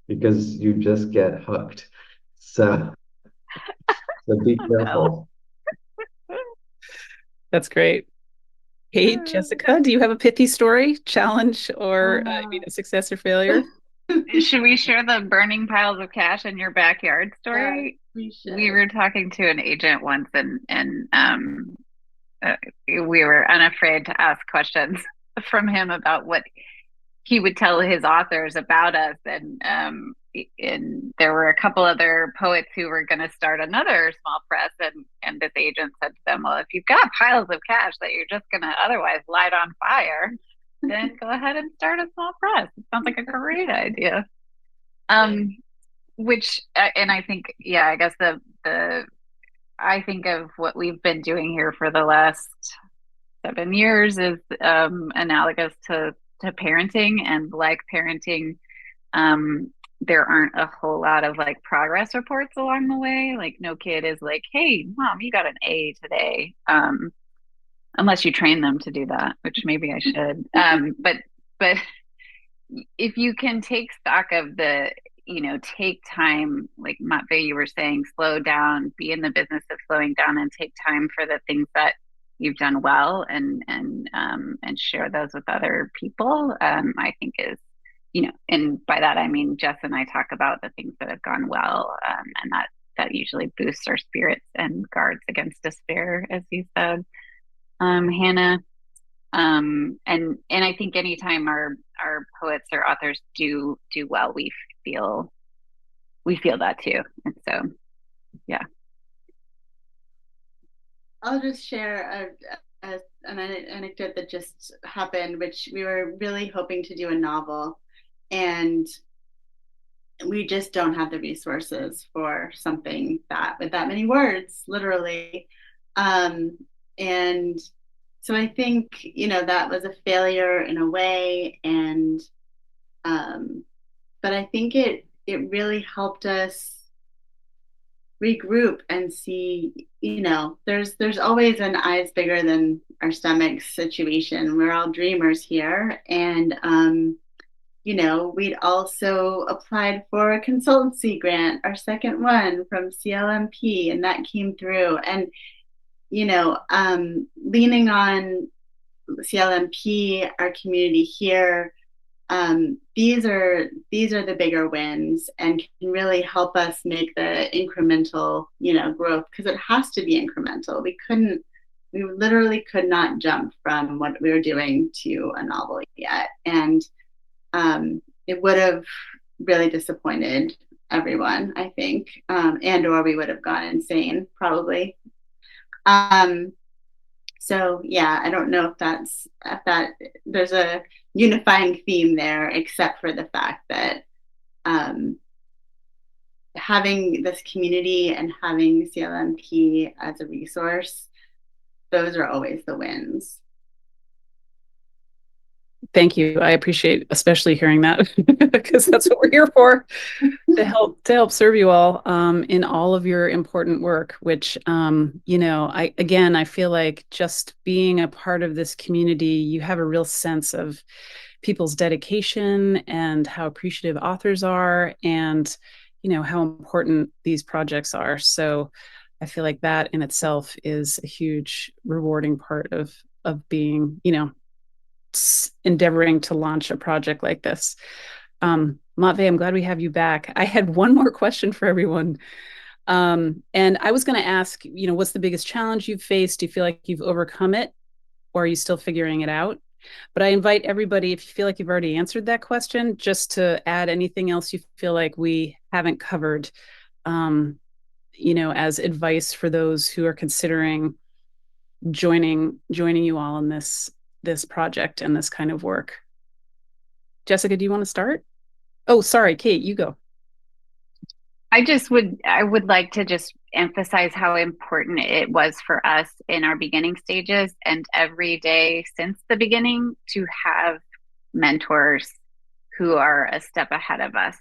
because you just get hooked. So be No. careful. That's great. Kate, Jessica, do you have a pithy story, challenge, or a success or failure? Should we share the burning piles of cash in your backyard story? We should. We were talking to an agent once, we were unafraid to ask questions from him about what he would tell his authors about us, and there were a couple other poets who were going to start another small press, and this agent said to them, well, if you've got piles of cash that you're just going to otherwise light on fire, then go ahead and start a small press. It sounds like a great idea. Which and I think, yeah, I guess the I think of what we've been doing here for the last 7 years is analogous to parenting, and like parenting, there aren't a whole lot of like progress reports along the way. Like no kid is like, "Hey, mom, you got an A today," unless you train them to do that, which maybe I should. But if you can take stock of take time, like Matvey, you were saying, slow down, be in the business of slowing down and take time for the things that you've done well, and share those with other people. I think is, and by that I mean Jess and I talk about the things that have gone well, and that usually boosts our spirits and guards against despair, as you said, Hannah. And I think anytime our poets or authors do well, feel we feel that too. And so, yeah. I'll just share an anecdote that just happened, which we were really hoping to do a novel, and we just don't have the resources for something that with that many words, literally. And so I think, that was a failure in a way. And but I think it really helped us regroup and see, there's always an eyes bigger than our stomachs situation. We're all dreamers here. And we'd also applied for a consultancy grant, our second one from CLMP, and that came through. And leaning on CLMP, our community here, these are the bigger wins and can really help us make the incremental, growth, because it has to be incremental. We literally could not jump from what we were doing to a novel yet. And it would have really disappointed everyone, I think, or we would have gone insane, probably. So yeah, I don't know if that there's a unifying theme there, except for the fact that having this community and having CLMP as a resource, those are always the wins. Thank you. I appreciate especially hearing that because that's what we're here for, to help serve you all in all of your important work, which I feel like just being a part of this community, you have a real sense of people's dedication and how appreciative authors are, and how important these projects are. So I feel like that in itself is a huge rewarding part of being, endeavoring to launch a project like this. Matvey, I'm glad we have you back. I had one more question for everyone. And I was going to ask, what's the biggest challenge you've faced? Do you feel like you've overcome it, or are you still figuring it out? But I invite everybody, if you feel like you've already answered that question, just to add anything else you feel like we haven't covered, as advice for those who are considering joining you all in this project and this kind of work. Jessica, do you want to start? Oh, sorry, Kate, you go. I would like to just emphasize how important it was for us in our beginning stages and every day since the beginning to have mentors who are a step ahead of us.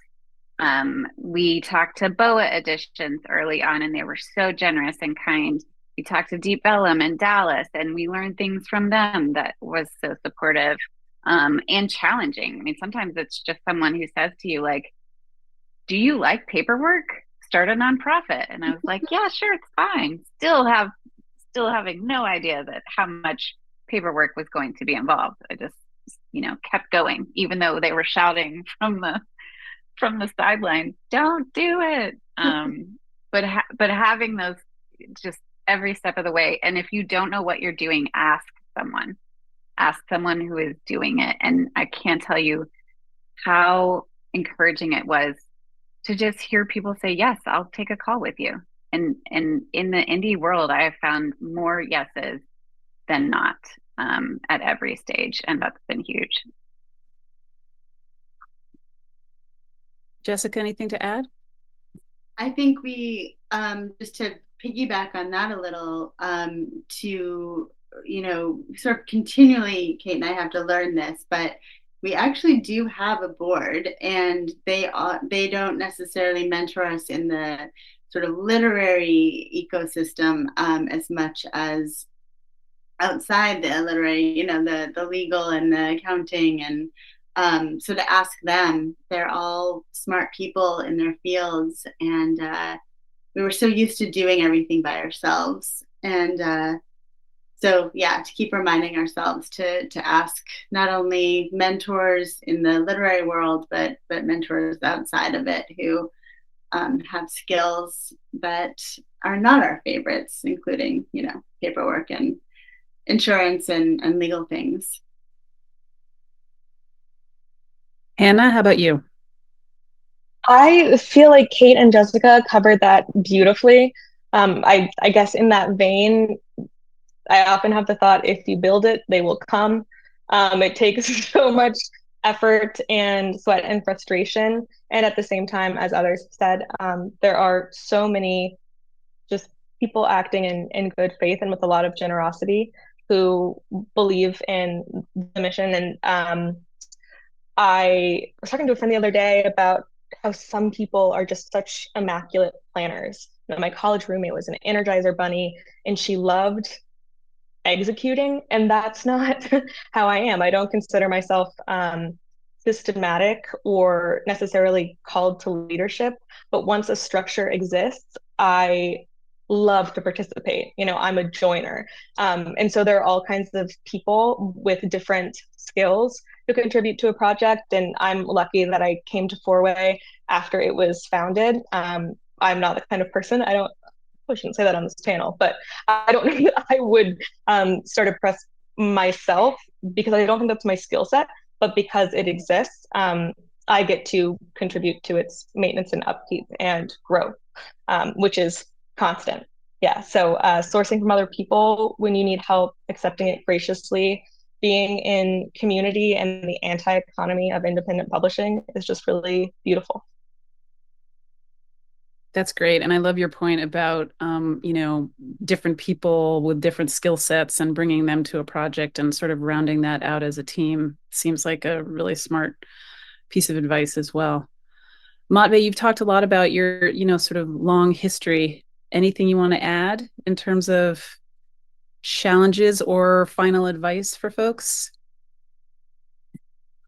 We talked to BOA Editions early on, and they were so generous and kind. We talked to Deep Ellum in Dallas, and we learned things from them that was so supportive, and challenging. I mean, sometimes it's just someone who says to you, like, do you like paperwork? Start a nonprofit. And I was like, yeah, sure, it's fine. Still having no idea that how much paperwork was going to be involved. I just, kept going, even though they were shouting from the sidelines, don't do it. But having those just every step of the way. And if you don't know what you're doing, ask someone who is doing it. And I can't tell you how encouraging it was to just hear people say, yes, I'll take a call with you. And in the indie world, I have found more yeses than not, at every stage. And that's been huge. Jessica, anything to add? I think we, just to piggyback on that a little, to, sort of continually, Kate and I have to learn this, but we actually do have a board, and they don't necessarily mentor us in the sort of literary ecosystem, as much as outside the literary, the legal and the accounting and So to ask them, they're all smart people in their fields, and we were so used to doing everything by ourselves. And so yeah, to keep reminding ourselves to ask not only mentors in the literary world, but mentors outside of it who have skills that are not our favorites, including, paperwork and insurance and legal things. Hannah, how about you? I feel like Kate and Jessica covered that beautifully. I guess in that vein, I often have the thought, if you build it, they will come. It takes so much effort and sweat and frustration. And at the same time, as others said, there are so many just people acting in good faith and with a lot of generosity who believe in the mission. And I was talking to a friend the other day about how some people are just such immaculate planners. My college roommate was an Energizer bunny, and she loved executing, and that's not how I am. I don't consider myself systematic or necessarily called to leadership, but once a structure exists, I love to participate. I'm a joiner. And so there are all kinds of people with different skills who contribute to a project, and I'm lucky that I came to Four-Way after it was founded. I'm not the kind of person, I shouldn't say that on this panel, but I don't know that I would start a press myself, because I don't think that's my skill set, but because it exists, I get to contribute to its maintenance and upkeep and growth, which is constant. Yeah. So sourcing from other people when you need help, accepting it graciously, being in community and the anti-economy of independent publishing is just really beautiful. That's great. And I love your point about, different people with different skill sets and bringing them to a project and sort of rounding that out as a team. Seems like a really smart piece of advice as well. Matvey, you've talked a lot about your, sort of long history. Anything you want to add in terms of challenges or final advice for folks?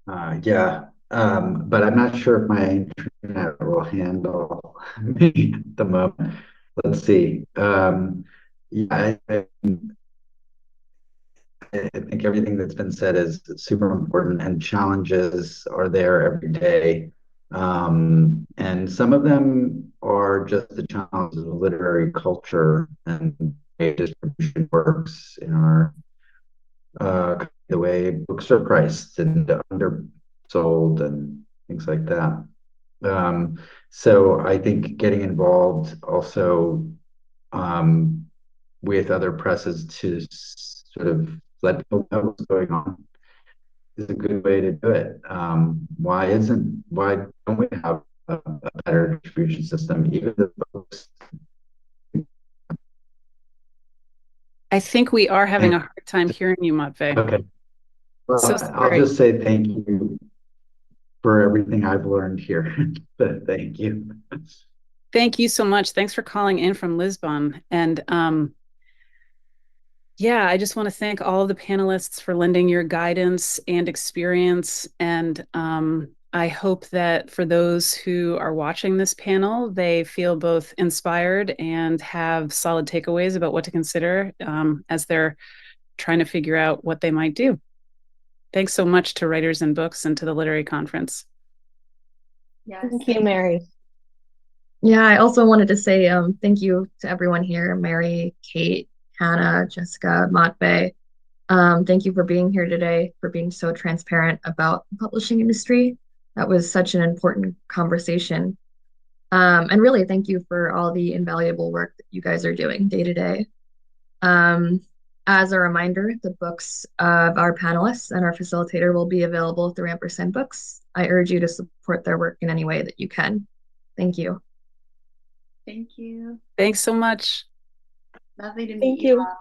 Yeah, but I'm not sure if my internet will handle me at the moment. Let's see. Yeah, I think everything that's been said is super important, and challenges are there every day. And some of them are just the challenges of literary culture and the way distribution works in our the way books are priced and undersold and things like that. So I think getting involved also um, with other presses to sort of let people know what's going on is a good way to do it. Why don't we have a better distribution system, even the books? I think we are having a hard time hearing you, Matvey. Okay. Well, So I'll sorry. just say thank you for everything I've learned here. Thank you. Thank you so much. Thanks for calling in from Lisbon. And yeah, I just want to thank all of the panelists for lending your guidance and experience. And I hope that for those who are watching this panel, they feel both inspired and have solid takeaways about what to consider as they're trying to figure out what they might do. Thanks so much to Writers and Books and to the Literary Conference. Yes. Thank you, Mary. Yeah, I also wanted to say thank you to everyone here, Mary, Kate, Hannah, Jessica, Matvey. Thank you for being here today, for being so transparent about the publishing industry. That was such an important conversation. And really, thank you for all the invaluable work that you guys are doing day to day. As a reminder, the books of our panelists and our facilitator will be available through Ampersand Books. I urge you to support their work in any way that you can. Thank you. Thank you. Thanks so much. Lovely to meet Thank you you. all.